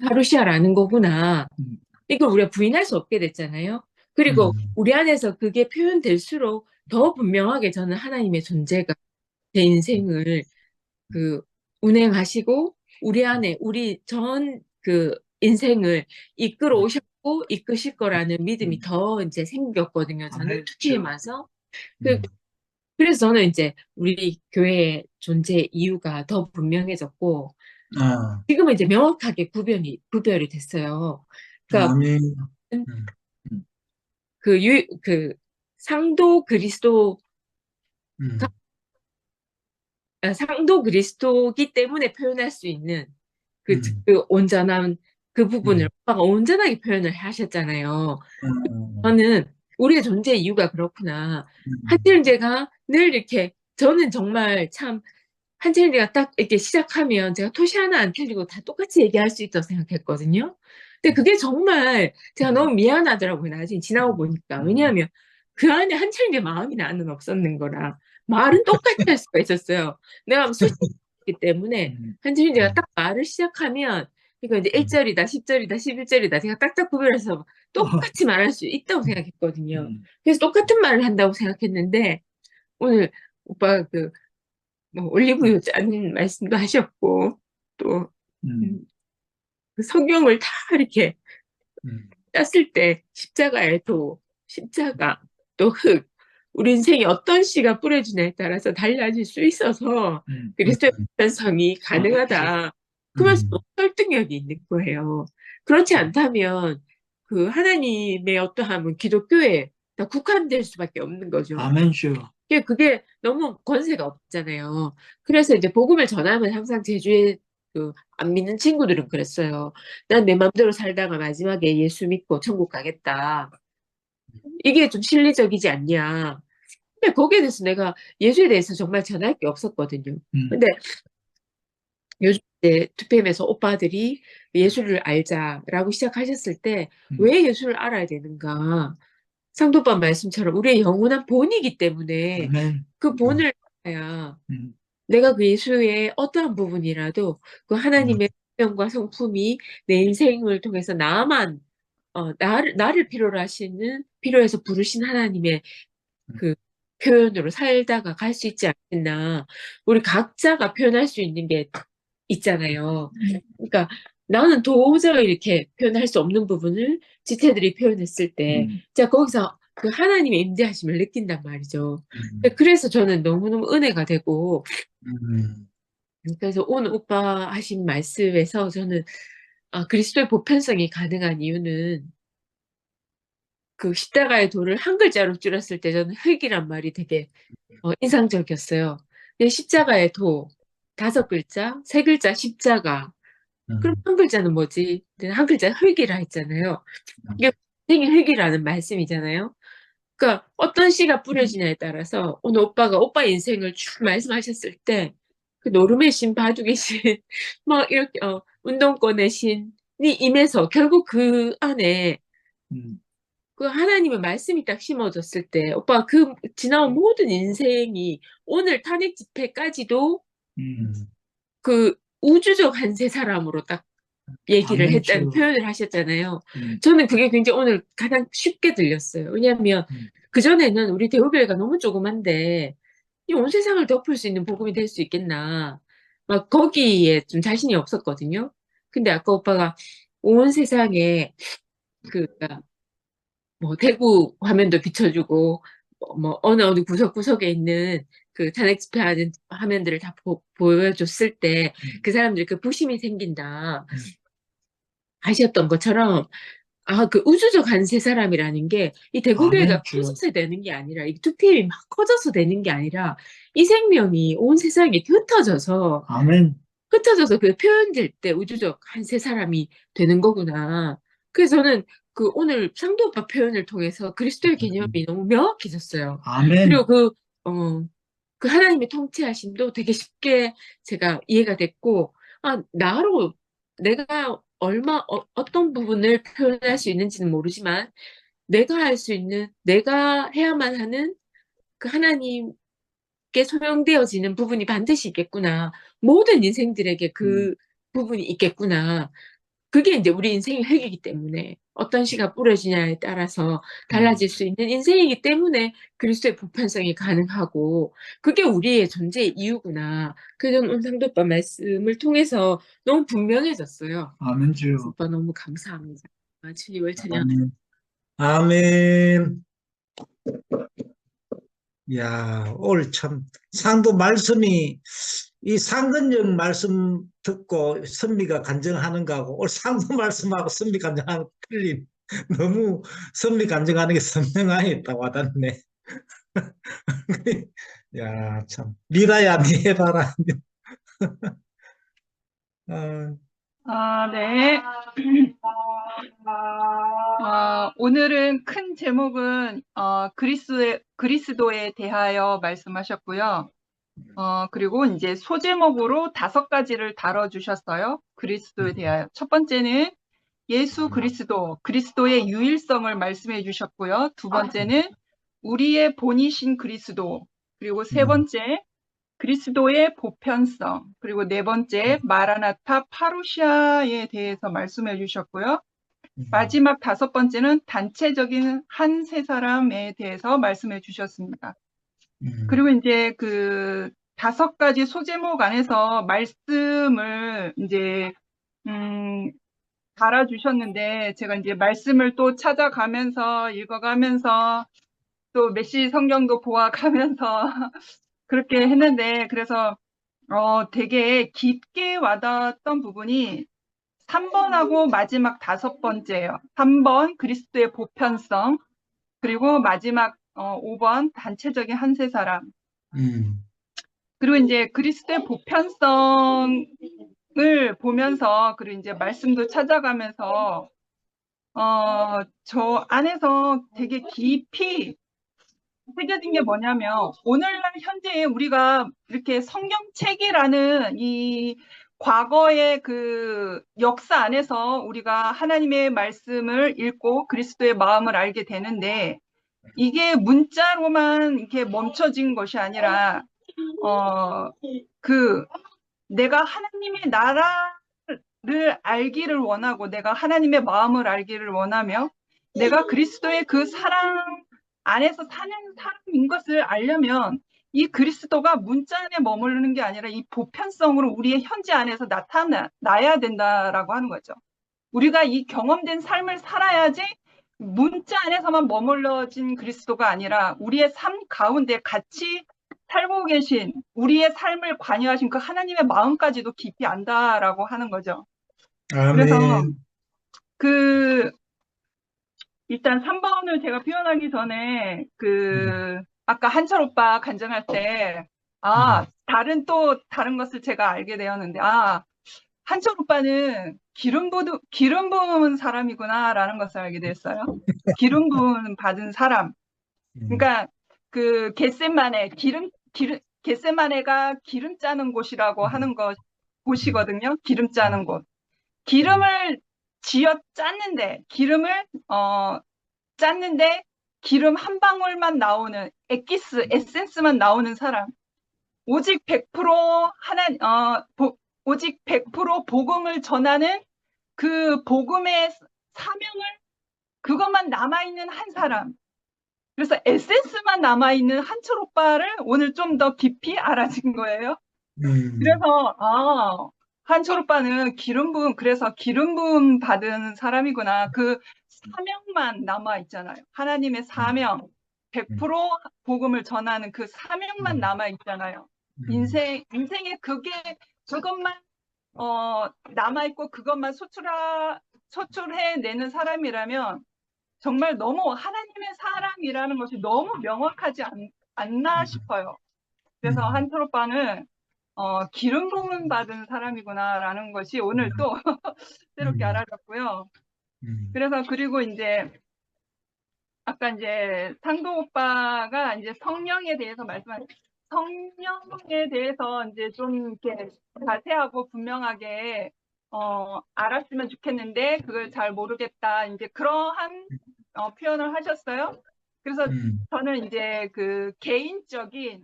파루시아라는 거구나, 이걸 우리가 부인할 수 없게 됐잖아요. 그리고 우리 안에서 그게 표현될수록 더 분명하게 저는 하나님의 존재가 제 인생을 그 운행하시고 우리 안에 우리 전 그 인생을 이끌어 오셨고 이끄실 거라는 믿음이 더 이제 생겼거든요. 저는 투표에 와서. 그, 그래서 저는 이제 우리 교회의 존재 이유가 더 분명해졌고 아, 지금은 이제 명확하게 구별이 됐어요. 그러니까 아멘. 그 상도 그리스도 음, 상도 그리스도기 때문에 표현할 수 있는 그 음, 온전한 그 부분을 음, 오빠가 온전하게 표현을 하셨잖아요. 음, 저는 우리의 존재 이유가 그렇구나. 음, 한칠제가 늘 이렇게 저는 정말 참 한칠제가 딱 이렇게 시작하면 제가 토시 하나 안 틀리고 다 똑같이 얘기할 수 있다고 생각했거든요. 근데 그게 정말 제가 너무 미안하더라고요. 나중에 지나고 보니까. 왜냐하면 그 안에 한칠제 마음이 나는 없었는 거라. 말은 똑같이 할 수가 있었어요. 내가 수식이기 때문에 한칠제가 딱 말을 시작하면 그러니까 이제 1절이다, 10절이다, 11절이다. 제가 딱딱 구별해서 똑같이 말할 수 있다고 생각했거든요. 그래서 똑같은 말을 한다고 생각했는데 오늘 오빠 뭐 올리브유 짠 말씀도 하셨고 또 그 성경을 다 이렇게 짰을 때 십자가의 십자가 또 흙, 우리 인생이 어떤 씨가 뿌려지냐에 따라서 달라질 수 있어서 그리스도의 보편성이 가능하다. 그 말씀 너무 설득력이 있는 거예요. 그렇지 않다면 그 하나님의 어떠함은 기독교에 다 국한될 수밖에 없는 거죠. 아멘쇼. 그게 너무 권세가 없잖아요. 그래서 이제 복음을 전하면 항상 제주에 안 믿는 친구들은 그랬어요. 난 내 마음대로 살다가 마지막에 예수 믿고 천국 가겠다. 이게 좀 실리적이지 않냐. 근데 거기에 대해서 내가 예수에 대해서 정말 전할 게 없었거든요. 근데 요즘 때 투표임에서 오빠들이 예수를 알자라고 시작하셨을 때 왜 예수를 알아야 되는가? 상도빠 말씀처럼 우리의 영원한 본이기 때문에 아멘. 그 본을 알아야 음, 내가 그 예수의 어떠한 부분이라도 그 하나님의 생명과 성품이 내 인생을 통해서 나를 필요로 하시는, 필요해서 부르신 하나님의 그 표현으로 살다가 갈 수 있지 않겠나. 우리 각자가 표현할 수 있는 게 있잖아요. 그러니까 나는 도저히 이렇게 표현할 수 없는 부분을 지체들이 표현했을 때, 자, 거기서 그 하나님의 임재하심을 느낀단 말이죠. 그래서 저는 너무너무 은혜가 되고, 그래서 오늘 오빠 하신 말씀에서 저는 그리스도의 보편성이 가능한 이유는 그 십자가의 도를 한 글자로 줄였을 때 저는 흙이란 말이 되게 인상적이었어요. 근데 십자가의 도, 5글자, 3글자 십자가. 그럼 한 글자는 뭐지? 근데 한 글자 흙이라 했잖아요. 이게 생의 흙이라는 말씀이잖아요. 그러니까 어떤 씨가 뿌려지냐에 따라서 오늘 오빠가 오빠 인생을 쭉 말씀하셨을 때 그 노름의 신, 바둑의 신, 막 이렇게 운동권의 신이 임해서 결국 그 안에 그 하나님의 말씀이 딱 심어졌을 때 오빠 그 지나온 모든 인생이 오늘 탄핵 집회까지도 그 우주적 한 세 사람으로 딱 얘기를 했다는 아멘쇼. 표현을 하셨잖아요. 저는 그게 굉장히 오늘 가장 쉽게 들렸어요. 왜냐하면 그전에는 우리 대우교회가 너무 조그만데 이 온 세상을 덮을 수 있는 복음이 될 수 있겠나. 막 거기에 좀 자신이 없었거든요. 근데 아까 오빠가 온 세상에 그뭐 대구 화면도 비춰주고 뭐 어느 구석구석에 있는 그 탄핵 집회하는 화면들을 다 보여줬을 때 그 사람들이 그 부심이 생긴다 하셨던 것처럼 그 우주적 한 세 사람이라는 게 이 대구교회가 아멘쇼. 커져서 되는 게 아니라 이 투표율이 막 커져서 되는 게 아니라 이 생명이 온 세상에 아멘. 흩어져서 그 표현될 때 우주적 한 세 사람이 되는 거구나. 그래서 저는 그 오늘 상도 오빠 표현을 통해서 그리스도의 개념이 너무 명확해졌어요. 아멘. 그리고 그 하나님의 통치하심도 되게 쉽게 제가 이해가 됐고, 나로 내가 어떤 부분을 표현할 수 있는지는 모르지만, 내가 할 수 있는, 내가 해야만 하는 그 하나님께 소명되어지는 부분이 반드시 있겠구나. 모든 인생들에게 그 부분이 있겠구나. 그게 이제 우리 인생의 핵이기 때문에 어떤 씨가 뿌려지냐에 따라서 달라질 수 있는 인생이기 때문에 그리스도의 보편성이 가능하고 그게 우리의 존재의 이유구나. 그게 오늘 상도오빠 말씀을 통해서 너무 분명해졌어요. 아멘주요. 오빠 너무 감사합니다. 주님 월찬양. 아멘. 아멘. 야, 오늘 참 상도 말씀이 이 상근적 말씀 듣고 선미가 간증하는 거하고 오늘 상도 말씀하고 선미 간증하는 거 틀린 너무 선미 간증하는 게 선명하게 딱 와닿네. 야, 참 미라야 니 해봐라. 어, 네. 오늘은 큰 제목은 그리스도에 대하여 말씀하셨고요. 그리고 이제 소제목으로 5가지를 다뤄주셨어요. 그리스도에 대하여. 첫 번째는 예수 그리스도, 그리스도의 유일성을 말씀해 주셨고요. 두 번째는 우리의 본이신 그리스도, 그리고 세 번째 그리스도의 보편성, 그리고 네 번째 마라나타 파루시아에 대해서 말씀해 주셨고요. 마지막 5번째는 단체적인 한 세 사람에 대해서 말씀해 주셨습니다. 그리고 이제 그 5가지 소제목 안에서 말씀을 이제 달아주셨는데 제가 이제 말씀을 또 찾아가면서 읽어가면서 또 메시 성경도 보아가면서 그렇게 했는데 그래서 되게 깊게 와닿았던 부분이 3번하고 마지막 5번째예요. 3번 그리스도의 보편성, 그리고 마지막 5번 단체적인 한 세 사람. 그리고 이제 그리스도의 보편성을 보면서 그리고 이제 말씀도 찾아가면서 저 안에서 되게 깊이 새겨진 게 뭐냐면 오늘날 현재에 우리가 이렇게 성경책이라는 이 과거의 그 역사 안에서 우리가 하나님의 말씀을 읽고 그리스도의 마음을 알게 되는데 이게 문자로만 이렇게 멈춰진 것이 아니라 내가 하나님의 나라를 알기를 원하고 내가 하나님의 마음을 알기를 원하며 내가 그리스도의 그 사랑 안에서 사는 사람인 것을 알려면 이 그리스도가 문자 안에 머무르는 게 아니라 이 보편성으로 우리의 현재 안에서 나타나야 된다라고 하는 거죠. 우리가 이 경험된 삶을 살아야지 문자 안에서만 머물러진 그리스도가 아니라 우리의 삶 가운데 같이 살고 계신 우리의 삶을 관여하신 그 하나님의 마음까지도 깊이 안다라고 하는 거죠. 그래서 아멘. 일단 3번을 제가 표현하기 전에 아까 한철 오빠 간증할 때 다른 것을 제가 알게 되었는데 한철 오빠는 기름 부은 사람이구나라는 것을 알게 됐어요. 기름 부음 받은 사람. 그러니까 그 겟세마네가 기름 짜는 곳이라고 하는 곳이거든요. 기름 짜는 곳. 기름을 짰는데 짰는데 기름 한 방울만 나오는 에센스만 나오는 사람. 오직 100% 오직 100% 복음을 전하는 그 복음의 사명을 그것만 남아있는 한 사람. 그래서 에센스만 남아있는 한철 오빠를 오늘 좀 더 깊이 알아진 거예요. 그래서 한철 오빠는 그래서 기름 부음 받은 사람이구나. 그 사명만 남아있잖아요. 하나님의 사명, 100% 복음을 전하는 그 사명만 남아있잖아요. 인생에 그것만 남아있고 그것만 소출해내는 사람이라면 정말 너무 하나님의 사랑이라는 것이 너무 명확하지 않나 싶어요. 그래서 한철 오빠는 기름 부음 받은 사람이구나라는 것이 오늘 또 새롭게 알아졌고요. 그래서 그리고 이제 아까 이제 상도 오빠가 이제 성령에 대해서 성령에 대해서 이제 좀 이렇게 자세하고 분명하게 알았으면 좋겠는데 그걸 잘 모르겠다. 이제 그러한 표현을 하셨어요. 그래서 저는 이제 그 개인적인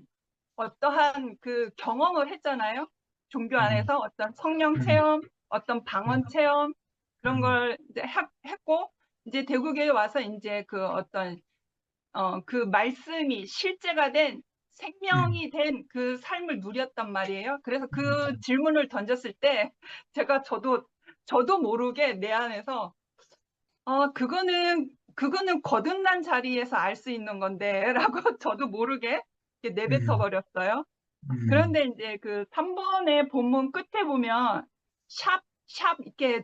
어떠한 그 경험을 했잖아요. 종교 안에서 어떤 성령 체험, 어떤 방언 체험, 그런 걸 이제 했고, 이제 대구교회 와서 이제 그 어떤 그 말씀이 실제가 된 생명이 된 그 삶을 누렸단 말이에요. 그래서 그 질문을 던졌을 때 제가 저도 모르게 내 안에서 그거는 거듭난 자리에서 알 수 있는 건데라고 저도 모르게 이렇게 내뱉어 버렸어요. 그런데 이제 그 3번의 본문 끝에 보면 샵 이렇게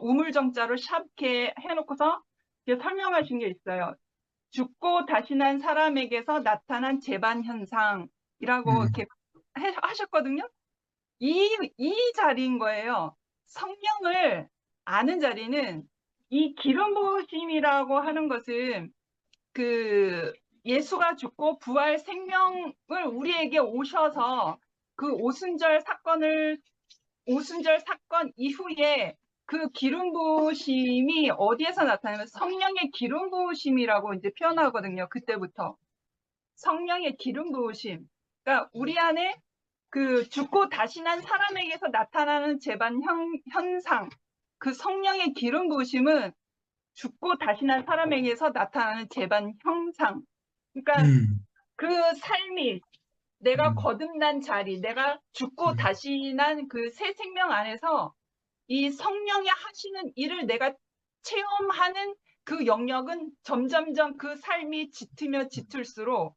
우물정자로 샵 이렇게 해놓고서 이렇게 설명하신 게 있어요. 죽고 다시 난 사람에게서 나타난 재반 현상이라고 이렇게 하셨거든요. 이 자리인 거예요. 성령을 아는 자리는 이 기름 부으심이라고 하는 것은 그 예수가 죽고 부활 생명을 우리에게 오셔서 그 오순절 사건 이후에 그 기름 부으심이 어디에서 나타나면 성령의 기름 부으심이라고 이제 표현하거든요. 그때부터 성령의 기름 부으심. 그러니까 우리 안에 그 죽고 다시 난 사람에게서 나타나는 재반 현상, 그 성령의 기름 부으심은 죽고 다시 난 사람에게서 나타나는 재반 형상. 그러니까 그 삶이 내가 거듭난 자리, 내가 죽고 다시 난 그 새 생명 안에서 이 성령이 하시는 일을 내가 체험하는 그 영역은 점점점 그 삶이 짙으며 짙을수록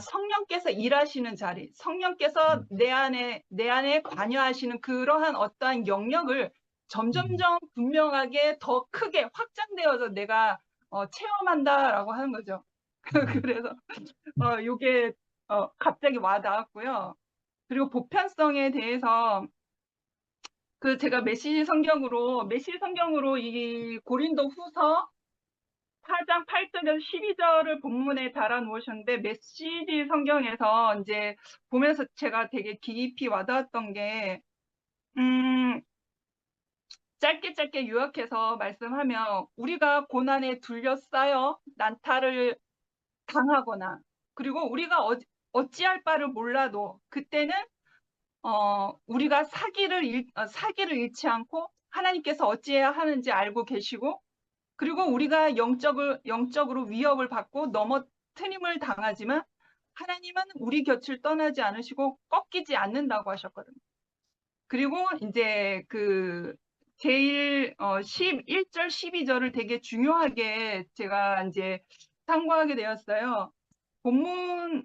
성령께서 일하시는 자리, 성령께서 내 안에 관여하시는 그러한 어떠한 영역을 점점점 분명하게 더 크게 확장되어서 내가 체험한다라고 하는 거죠. 그래서 이게 갑자기 와닿았고요. 그리고 보편성에 대해서 그 제가 메시지 성경으로 이 고린도 후서 4장 8절에서 12절을 본문에 달아 놓으셨는데, 메시지 성경에서 이제 보면서 제가 되게 깊이 와닿았던 게, 짧게 요약해서 말씀하면, 우리가 고난에 둘러싸여 난타를 당하거나, 그리고 우리가 어찌할 바를 몰라도, 그때는 우리가 사기를 잃지 않고 하나님께서 어찌해야 하는지 알고 계시고, 그리고 우리가 영적으로 위협을 받고 넘어뜨림을 당하지만 하나님은 우리 곁을 떠나지 않으시고 꺾이지 않는다고 하셨거든요. 그리고 이제 그 제일 11절, 12절을 되게 중요하게 제가 이제 상고하게 되었어요. 본문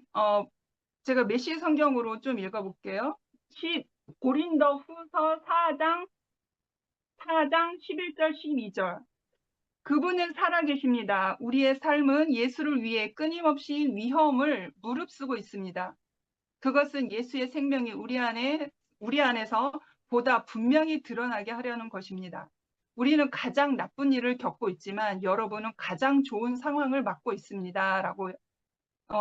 제가 메시지 성경으로 좀 읽어볼게요. 고린도 후서 4장 11절, 12절. 그분은 살아계십니다. 우리의 삶은 예수를 위해 끊임없이 위험을 무릅쓰고 있습니다. 그것은 예수의 생명이 우리 안에서 보다 분명히 드러나게 하려는 것입니다. 우리는 가장 나쁜 일을 겪고 있지만 여러분은 가장 좋은 상황을 맞고 있습니다. 라고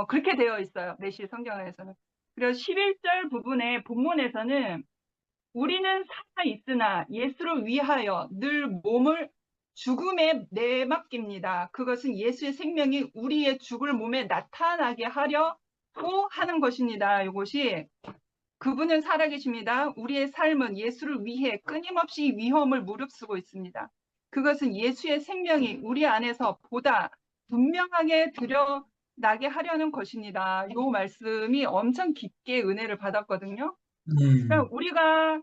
그렇게 되어 있어요. 메시 성경에서는. 그래서 11절 부분의 본문에서는 우리는 살아있으나 예수를 위하여 늘 몸을 죽음에 내맡깁니다. 그것은 예수의 생명이 우리의 죽을 몸에 나타나게 하려고 하는 것입니다. 이것이 그분은 살아계십니다. 우리의 삶은 예수를 위해 끊임없이 위험을 무릅쓰고 있습니다. 그것은 예수의 생명이 우리 안에서 보다 분명하게 드러나게 하려는 것입니다. 이 말씀이 엄청 깊게 은혜를 받았거든요. 그러니까 우리가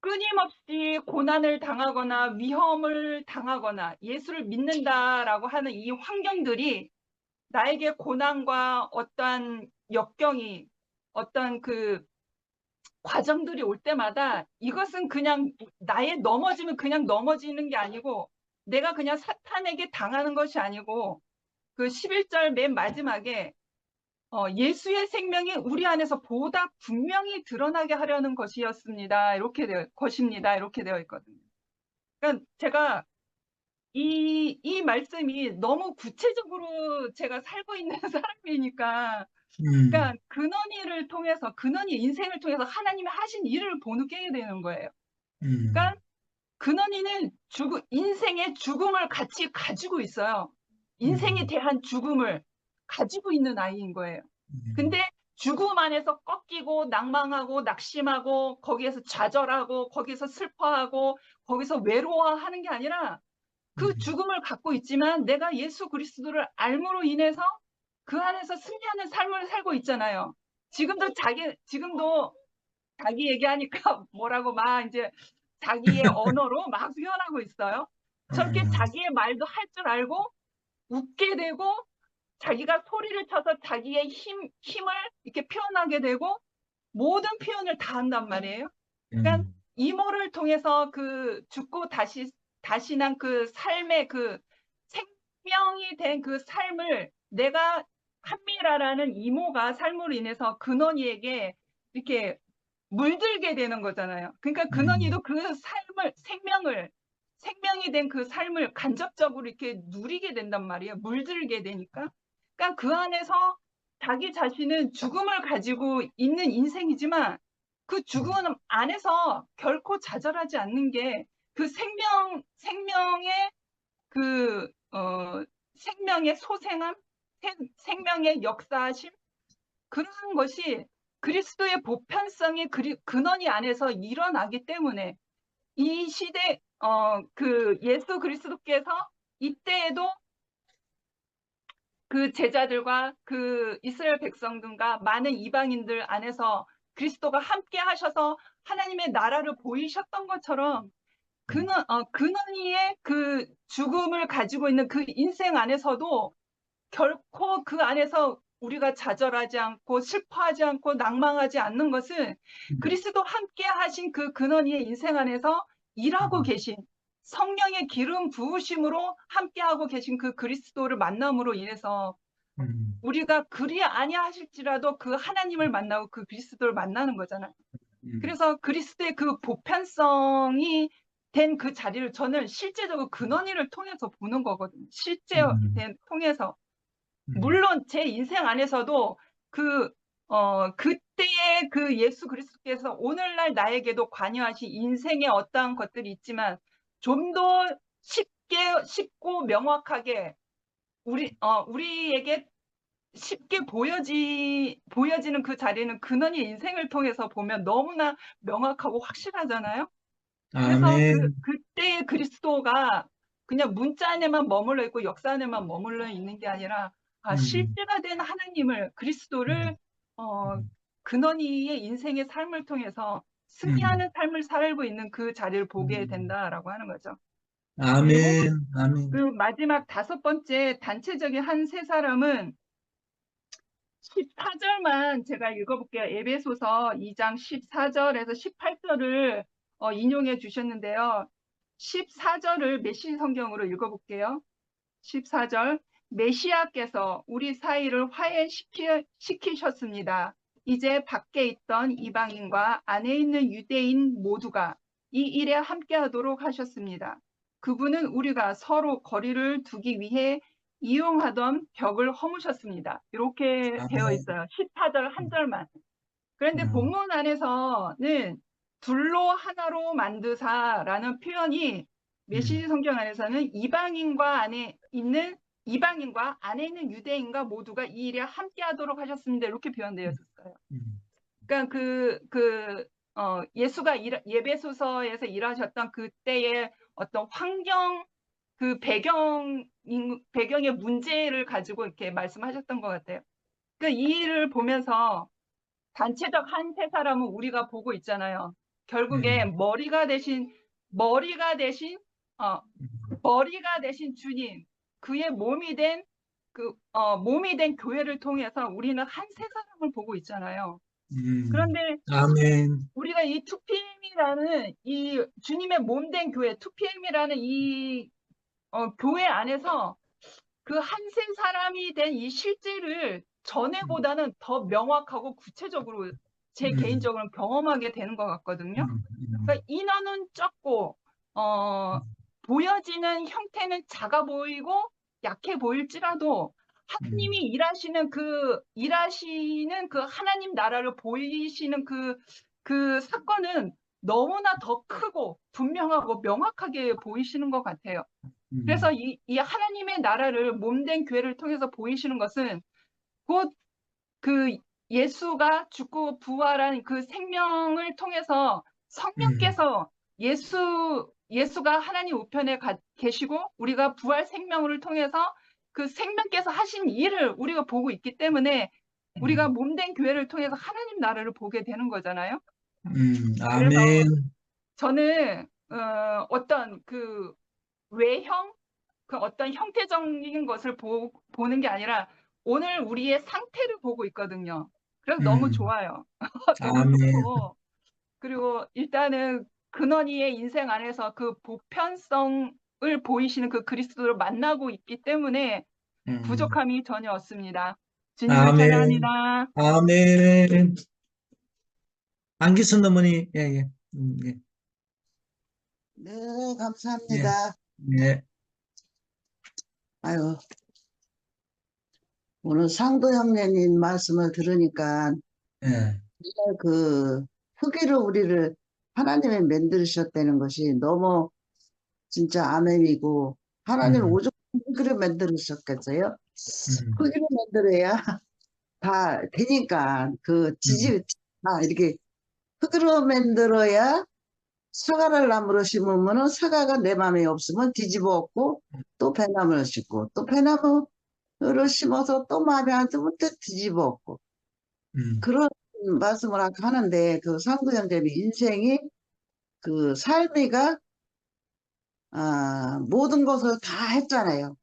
끊임없이 고난을 당하거나 위험을 당하거나 예수를 믿는다라고 하는 이 환경들이 나에게 고난과 어떠한 역경이 어떤 그 과정들이 올 때마다 이것은 그냥 나의 넘어지면 그냥 넘어지는 게 아니고 내가 그냥 사탄에게 당하는 것이 아니고 그 11절 맨 마지막에 예수의 생명이 우리 안에서 보다 분명히 드러나게 하려는 것이었습니다. 이렇게 되어 있거든요. 그러니까 제가 이 말씀이 너무 구체적으로 제가 살고 있는 사람이니까, 그러니까 근원이 인생을 통해서 하나님이 하신 일을 보게 되는 거예요. 그러니까 근원이는 인생의 죽음을 같이 가지고 있어요. 인생에 대한 죽음을 가지고 있는 아이인 거예요. 근데 죽음 안에서 꺾이고 낭망하고 낙심하고 거기에서 좌절하고 거기서 슬퍼하고 거기서 외로워하는 게 아니라 그 죽음을 갖고 있지만 내가 예수 그리스도를 알므로 인해서 그 안에서 승리하는 삶을 살고 있잖아요. 지금도 자기 얘기하니까 뭐라고 막 이제 자기의 언어로 막 표현하고 있어요. 저렇게 자기의 말도 할 줄 알고 웃게 되고 자기가 소리를 쳐서 자기의 힘을 이렇게 표현하게 되고 모든 표현을 다 한단 말이에요. 그러니까 이모를 통해서 그 죽고 다시 난 그 삶의 그 생명이 된 그 삶을 내가 한미라라는 이모가 삶으로 인해서 근원이에게 이렇게 물들게 되는 거잖아요. 그러니까 근원이도 그 삶을 생명이 된 그 삶을 간접적으로 이렇게 누리게 된단 말이에요. 물들게 되니까. 그러니까 그 안에서 자기 자신은 죽음을 가지고 있는 인생이지만 그 죽음 안에서 결코 좌절하지 않는 게 그 생명의 소생함, 생명의 역사심, 그런 것이 그리스도의 보편성이 근원이 안에서 일어나기 때문에 이 시대, 그 예수 그리스도께서 이때에도 그 제자들과 그 이스라엘 백성들과 많은 이방인들 안에서 그리스도가 함께 하셔서 하나님의 나라를 보이셨던 것처럼 근원이의 그 죽음을 가지고 있는 그 인생 안에서도 결코 그 안에서 우리가 좌절하지 않고 슬퍼하지 않고 낭망하지 않는 것은 그리스도 함께 하신 그 근원이의 인생 안에서 일하고 계신 성령의 기름 부으심으로 함께하고 계신 그 그리스도를 만남으로 인해서 우리가 그리 아니하실지라도 그 하나님을 만나고 그 그리스도를 만나는 거잖아요. 그래서 그리스도의 그 보편성이 된 그 자리를 저는 실제적으로 근원이를 통해서 보는 거거든요. 실제 통해서. 물론 제 인생 안에서도 그때의 그 예수 그리스도께서 오늘날 나에게도 관여하신 인생의 어떠한 것들이 있지만 좀 더 쉽고 명확하게 우리에게 쉽게 보여지는 그 자리는 근원의 인생을 통해서 보면 너무나 명확하고 확실하잖아요. 그래서 아멘. 그때의 그리스도가 그냥 문자 안에만 머물러 있고 역사 안에만 머물러 있는 게 아니라 실제가 된 하나님을 그리스도를 근원이의 인생의 삶을 통해서 승리하는 삶을 살고 있는 그 자리를 보게 된다라고 하는 거죠. 그리고 아멘. 아멘. 그 마지막 5번째 단체적인 한 세 사람은 14절만 제가 읽어볼게요. 에베소서 2장 14절에서 18절을 인용해 주셨는데요. 14절을 메시지 성경으로 읽어볼게요. 14절, 메시아께서 우리 사이를 화해시키셨습니다. 이제 밖에 있던 이방인과 안에 있는 유대인 모두가 이 일에 함께하도록 하셨습니다. 그분은 우리가 서로 거리를 두기 위해 이용하던 벽을 허무셨습니다. 이렇게 되어 있어요. 14절 한 절만. 그런데 본문 안에서는 둘로 하나로 만드사라는 표현이 메시지 성경 안에서는 이방인과 안에 있는 유대인과 모두가 이 일에 함께하도록 하셨습니다. 이렇게 표현되어 있어요. 그러니까 예수가 예배소서에서 일하셨던 그때의 어떤 환경, 그 배경의 문제를 가지고 이렇게 말씀하셨던 것 같아요. 그러니까 이 일을 보면서 단체적 한 세 사람은 우리가 보고 있잖아요. 결국에 머리가 되신 주님, 그의 몸이 된 교회를 통해서 우리는 한 세 사람을 보고 있잖아요. 그런데 아멘. 우리가 이 2PM이라는 이 주님의 몸 된 교회, 2PM이라는 이 교회 안에서 그 한 세 사람이 된 이 실제를 전에보다는 더 명확하고 구체적으로 제 개인적으로 경험하게 되는 것 같거든요. 그러니까 인원은 적고 보여지는 형태는 작아 보이고 약해 보일지라도 하나님이 일하시는 그 하나님 나라를 보이시는 그 사건은 너무나 더 크고 분명하고 명확하게 보이시는 것 같아요. 그래서 이 하나님의 나라를 몸된 교회를 통해서 보이시는 것은 곧 그 예수가 죽고 부활한 그 생명을 통해서 성령께서 예수가 하나님 우편에 계시고 우리가 부활 생명을 통해서 그 생명께서 하신 일을 우리가 보고 있기 때문에 우리가 몸된 교회를 통해서 하나님 나라를 보게 되는 거잖아요. 그래서 아멘. 저는 어떤 그 외형, 그 어떤 형태적인 것을 보는 게 아니라 오늘 우리의 상태를 보고 있거든요. 그래서 너무 좋아요. 너무 아멘. 좋고 그리고 일단은 근원이의 인생 안에서 그 보편성을 보이시는 그 그리스도를 만나고 있기 때문에 부족함이 전혀 없습니다. 주님을 아멘. 찬양합니다. 아멘. 안기순 어머니, 예, 예. 예, 네, 감사합니다. 예. 아유, 오늘 상도 형제님 말씀을 들으니까 예. 그 흙으로 우리를 하나님이 만드셨다는 것이 너무 진짜 아멘이고 하나님 오죽 흙으로 만드셨겠어요? 흙으로 만들어야 다 되니까 다 이렇게 흙으로 만들어야 사과를 나무로 심으면은 사과가 내 마음에 없으면 뒤집어 엎고 또 배나무를 심고 또 배나무를 심어서 또 마음에 안 들면 또 뒤집어 엎고 그런 말씀을 아까 하는데 그 상구형제님 인생이 그 삶이가 모든 것을 다 했잖아요.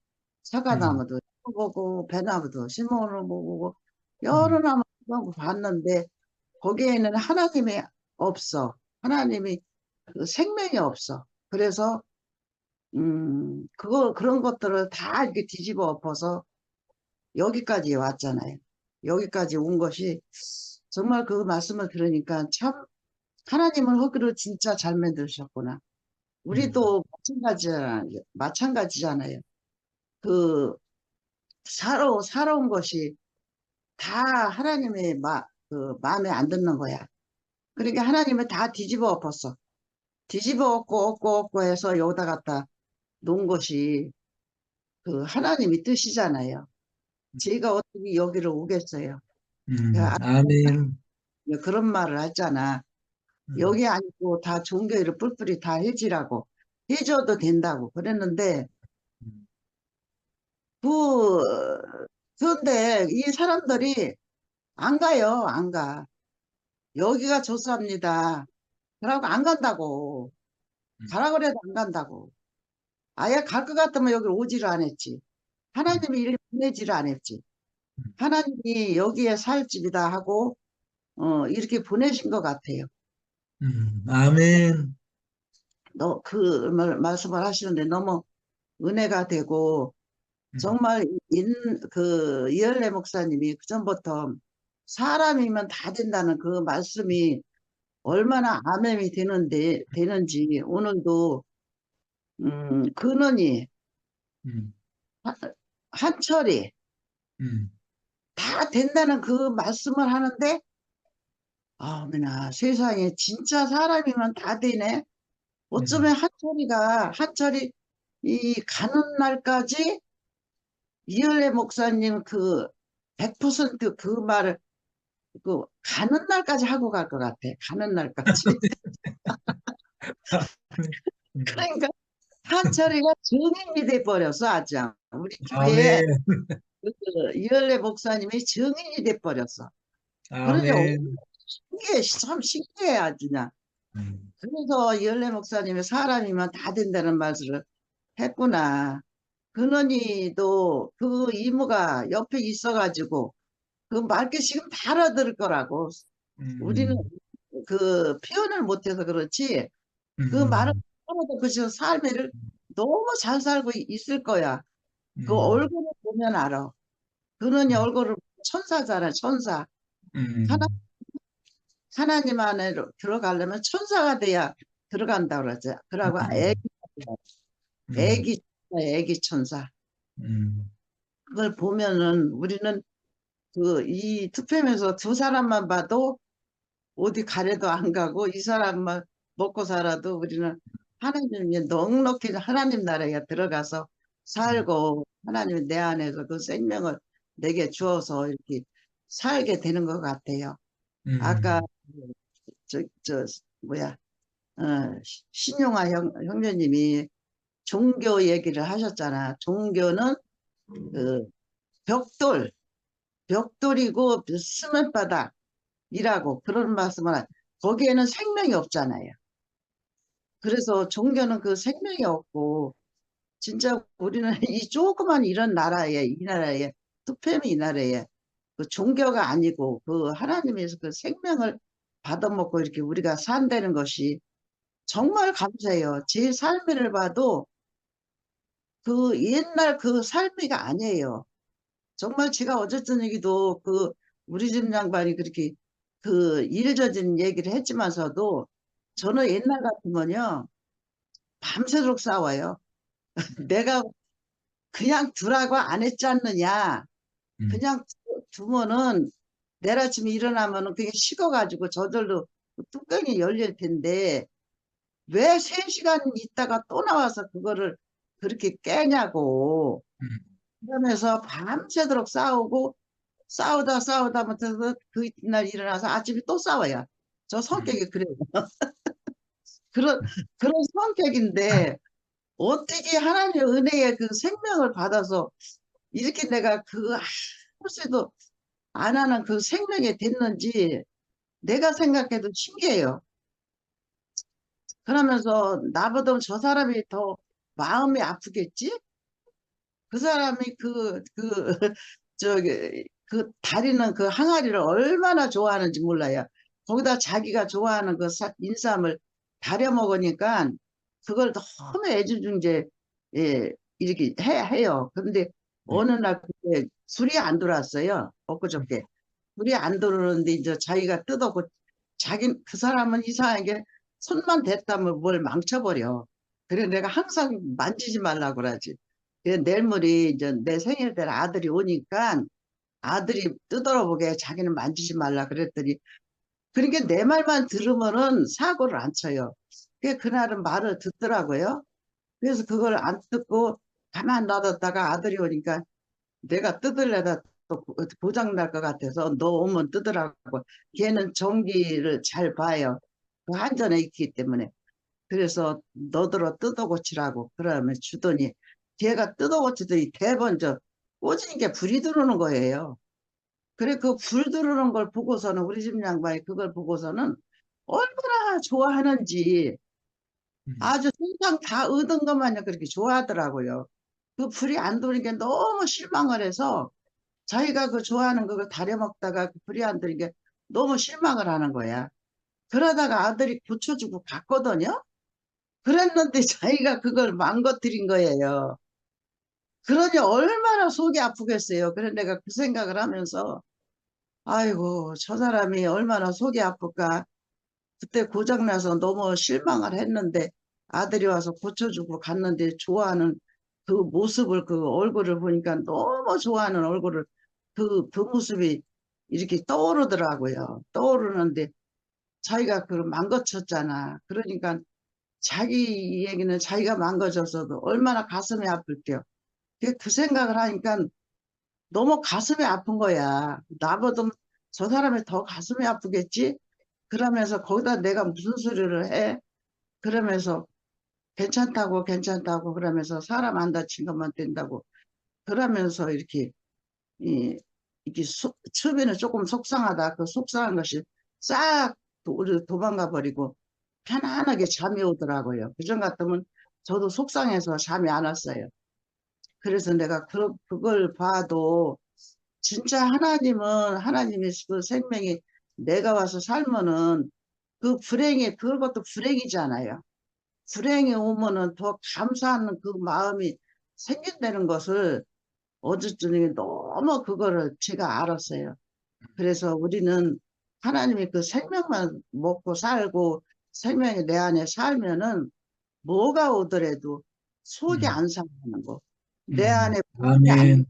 사과나무도 심어보고 배나무도 심어보고 여러 나무도 봤는데 거기에는 하나님이 없어. 하나님이 그 생명이 없어. 그래서 그런 것들을 다 이렇게 뒤집어 엎어서 여기까지 왔잖아요. 여기까지 온 것이 정말 그 말씀을 들으니까 참 하나님은 흙으로 진짜 잘 만드셨구나. 우리도 마찬가지잖아요. 그 살아온 것이 다 하나님의 그 마음에 안 드는 거야. 그러니까 하나님은 다 뒤집어 엎었어. 뒤집어 엎고 해서 여기다 갖다 놓은 것이 그 하나님이 뜻이잖아요. 제가 어떻게 여기를 오겠어요. 아멘. 그런 말을 했잖아. 여기 아니고 다 종교를 뿔뿔이 다 해지라고. 해줘도 된다고 그랬는데 그런데 이 사람들이 안 가요. 안 가. 여기가 좋습니다. 그러고 안 간다고. 가라 그래도 안 간다고. 아예 갈 것 같으면 여기 오지를 안 했지. 하나님이 이렇게 보내지를 안 했지. 하나님이 여기에 살 집이다 하고 이렇게 보내신 것 같아요. 아멘. 그 말씀을 하시는데 너무 은혜가 되고 정말 그 이열래 목사님이 그전부터 사람이면 다 된다는 그 말씀이 얼마나 아멘이 되는지 오늘도 근원이 한철이 다 된다는 그 말씀을 하는데 어머나 세상에 진짜 사람이면 다 되네. 어쩌면 한철이 이 가는 날까지 이열래 목사님 그 100% 그 말을 그 가는 날까지 하고 갈 것 같아. 가는 날까지. 그러니까 한철이가 증인이 돼 버렸어. 아주 우리 교회에 아멘. 그 이열래 목사님이 증인이 돼 버렸어. 그러니 아멘. 참 신기해 아주 그냥. 그래서 이열래 목사님이 사람이면 다 된다는 말씀을 했구나. 근원이도 그 이모가 옆에 있어가지고 그 말귀 지금 다 알아들을 거라고. 우리는 그 표현을 못해서 그렇지 그 말을 알아도 그 지금 삶을 너무 잘 살고 있을 거야. 그 얼굴을 보면 알아. 근원이 얼굴을 천사잖아. 천사. 하나님 안으로 들어가려면 천사가 돼야 들어간다고 그러지. 그러고 애기 천사. 그걸 보면은 우리는 이 투표면서 두 사람만 봐도 어디 가래도 안 가고 이 사람만 먹고 살아도 우리는 하나님이 넉넉히 하나님 나라에 들어가서 살고 하나님이 내 안에서 그 생명을 내게 주어서 이렇게 살게 되는 것 같아요. 아까 음, 저 뭐야 신용화 형제님이 종교 얘기를 하셨잖아. 종교는 그 벽돌이고 스맨바닥이라고 그런 말씀을 거기에는 생명이 없잖아요. 그래서 종교는 그 생명이 없고 진짜 우리는 이 조그만 이런 나라에 이 나라에 투팸이 이 나라에 그 종교가 아니고 그 하나님에서 그 생명을 받아먹고 이렇게 우리가 산다는 것이 정말 감사해요. 제 삶을 봐도 그 옛날 그 삶이가 아니에요. 정말 제가 어쨌든 얘기도 그 우리 집 양반이 그렇게 그 일저진 얘기를 했지만서도 저는 옛날 같으면요 밤새도록 싸워요. 내가 그냥 두라고 안 했지 않느냐. 음, 그냥 두면은 내일 아침에 일어나면은 그게 식어가지고 저절로 뚜껑이 열릴 텐데 왜 3시간 있다가 또 나와서 그거를 그렇게 깨냐고. 음, 그러면서 밤새도록 싸우고 싸우다 못해서 그 이튿날 일어나서 아침에 또 싸워요. 저 성격이 그래요. 그런 그런 성격인데 어떻게 하나님의 은혜의 그 생명을 받아서 이렇게 내가 그 아무것도 안 하는 그 생명이 됐는지 내가 생각해도 신기해요. 그러면서 나보다 저 사람이 더 마음이 아프겠지? 그 사람이 저기, 그 다리는 그 항아리를 얼마나 좋아하는지 몰라요. 거기다 자기가 좋아하는 그 인삼을 다려 먹으니까 그걸 너무 애지중지, 예, 이렇게 해요. 근데 네. 어느 날 그때 술이 안 들어왔어요. 엊그저께. 술이 안 들어오는데 이제 자기가 뜯어고 그 사람은 이상하게 손만 댔다면 뭘 망쳐버려. 그래 내가 항상 만지지 말라고 그러지. 그래 내일 모레 이제 내 생일 때 아들이 오니까 아들이 뜯어보게 자기는 만지지 말라 그랬더니 그러니까 내 말만 들으면은 사고를 안 쳐요. 그날은 말을 듣더라고요. 그래서 그걸 안 듣고 가만 놔뒀다가 아들이 오니까 내가 뜯으려다 또 고장 날 것 같아서 너 오면 뜯으라고. 걔는 전기를 잘 봐요. 그 한전에 있기 때문에. 그래서 너더러 뜯어 고치라고 그러면 주더니 걔가 뜯어 고치더니 대번 꽂은 게 불이 들어오는 거예요. 그래 그 불 들어오는 걸 보고서는 우리 집 양반이 그걸 보고서는 얼마나 좋아하는지 음, 아주 세상 다 얻은 것마냥 그렇게 좋아하더라고요. 그 불이 안 들어오는 게 너무 실망을 해서 자기가 그 좋아하는 그걸 다려 먹다가 그 불이 안 들어오는 게 너무 실망을 하는 거야. 그러다가 아들이 고쳐주고 갔거든요. 그랬는데 자기가 그걸 망가뜨린 거예요. 그러니 얼마나 속이 아프겠어요. 그래 내가 그 생각을 하면서 아이고 저 사람이 얼마나 속이 아플까. 그때 고장나서 너무 실망을 했는데 아들이 와서 고쳐주고 갔는데 좋아하는 그 모습을 그 얼굴을 보니까 너무 좋아하는 얼굴을 그 모습이 이렇게 떠오르더라고요. 떠오르는데 자기가 그걸 망가쳤잖아. 그러니까 자기 얘기는 자기가 망가졌어도 얼마나 가슴이 아플게요. 그 생각을 하니까 너무 가슴이 아픈 거야. 나보다 저 사람이 더 가슴이 아프겠지? 그러면서 거기다 내가 무슨 소리를 해? 그러면서 괜찮다고 그러면서 사람 안 다친 것만 된다고 그러면서 이렇게 처음에는 조금 속상하다. 그 속상한 것이 싹 도망가 버리고 편안하게 잠이 오더라고요. 그전 같으면 저도 속상해서 잠이 안 왔어요. 그래서 내가 그걸 봐도 진짜 하나님은 하나님의 그 생명이 내가 와서 살면은 그 불행이 그것도 불행이잖아요. 불행이 오면은 더 감사하는 그 마음이 생긴다는 것을 어쨌든 너무 그거를 제가 알았어요. 그래서 우리는 하나님의 그 생명만 먹고 살고 생명이 내 안에 살면은 뭐가 오더라도 속이 음, 안 상하는 거. 내 안에 불이 안, 아멘,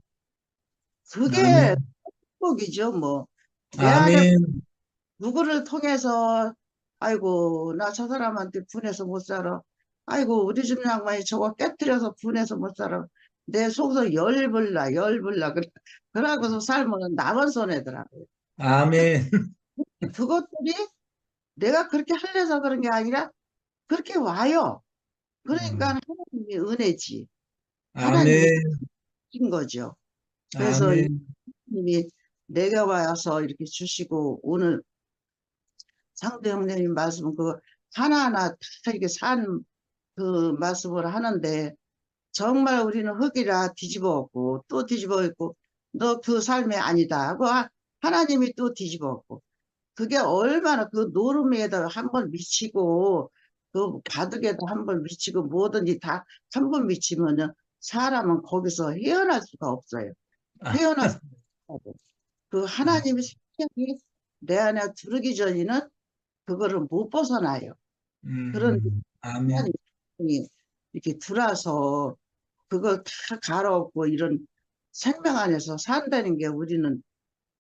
그게 아멘, 행복이죠, 뭐. 내 안에 아멘. 누구를 통해서, 아이고, 나 저 사람한테 분해서 못 살아. 아이고, 우리 집 양반이 저거 깨뜨려서 분해서 못 살아. 내 속에서 열불나. 그러고서 삶은 남은 손해더라고요. 아멘. 그것들이 내가 그렇게 하려서 그런 게 아니라 그렇게 와요. 그러니까 하나님이 은혜지. 하나님이 아멘. 주신 거죠. 그래서 아멘. 하나님이 내게 와서 이렇게 주시고 오늘 상도 형제님 말씀 그 하나하나 다 이렇게 산 그 말씀을 하는데 정말 우리는 흙이라 뒤집어엎고 또 뒤집어엎고 너 그 삶이 아니다 하고 하나님이 또 뒤집어엎고 그게 얼마나 그 노름에다 한번 미치고 그 바둑에다 한번 미치고 뭐든지 다 한 번 미치면은 사람은 거기서 헤어날 수가 없어요. 헤어날 수가 없고 그 하나님의 생명이 내 안에 들어오기 전에는 그거를 못 벗어나요. 그런 아멘. 하나님이 이렇게 들어와서 그걸 다 갈아엎고 이런 생명 안에서 산다는 게 우리는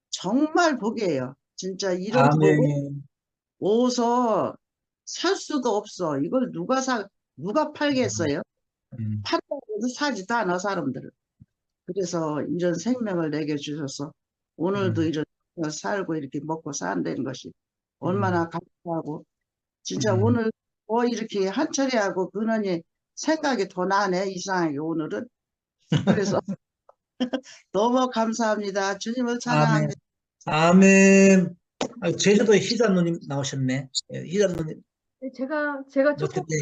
정말 복이에요. 진짜 이런 복을 아멘. 오서 살 수도 없어. 이걸 누가 팔겠어요? 판다고 해도 사지도 않아, 사람들을. 그래서 이런 생명을 내게 주셔서 오늘도 이런 생명을 살고 이렇게 먹고 산다는 것이 얼마나 감사하고 진짜 오늘 이렇게 한철이하고 근원이 생각이 더 나네, 이상하게 오늘은. 그래서 너무 감사합니다. 주님을 아멘. 찬양합니다. 아멘. 제주도에 희자 누님 나오셨네. 희자 누님. 제가 조금 어떻게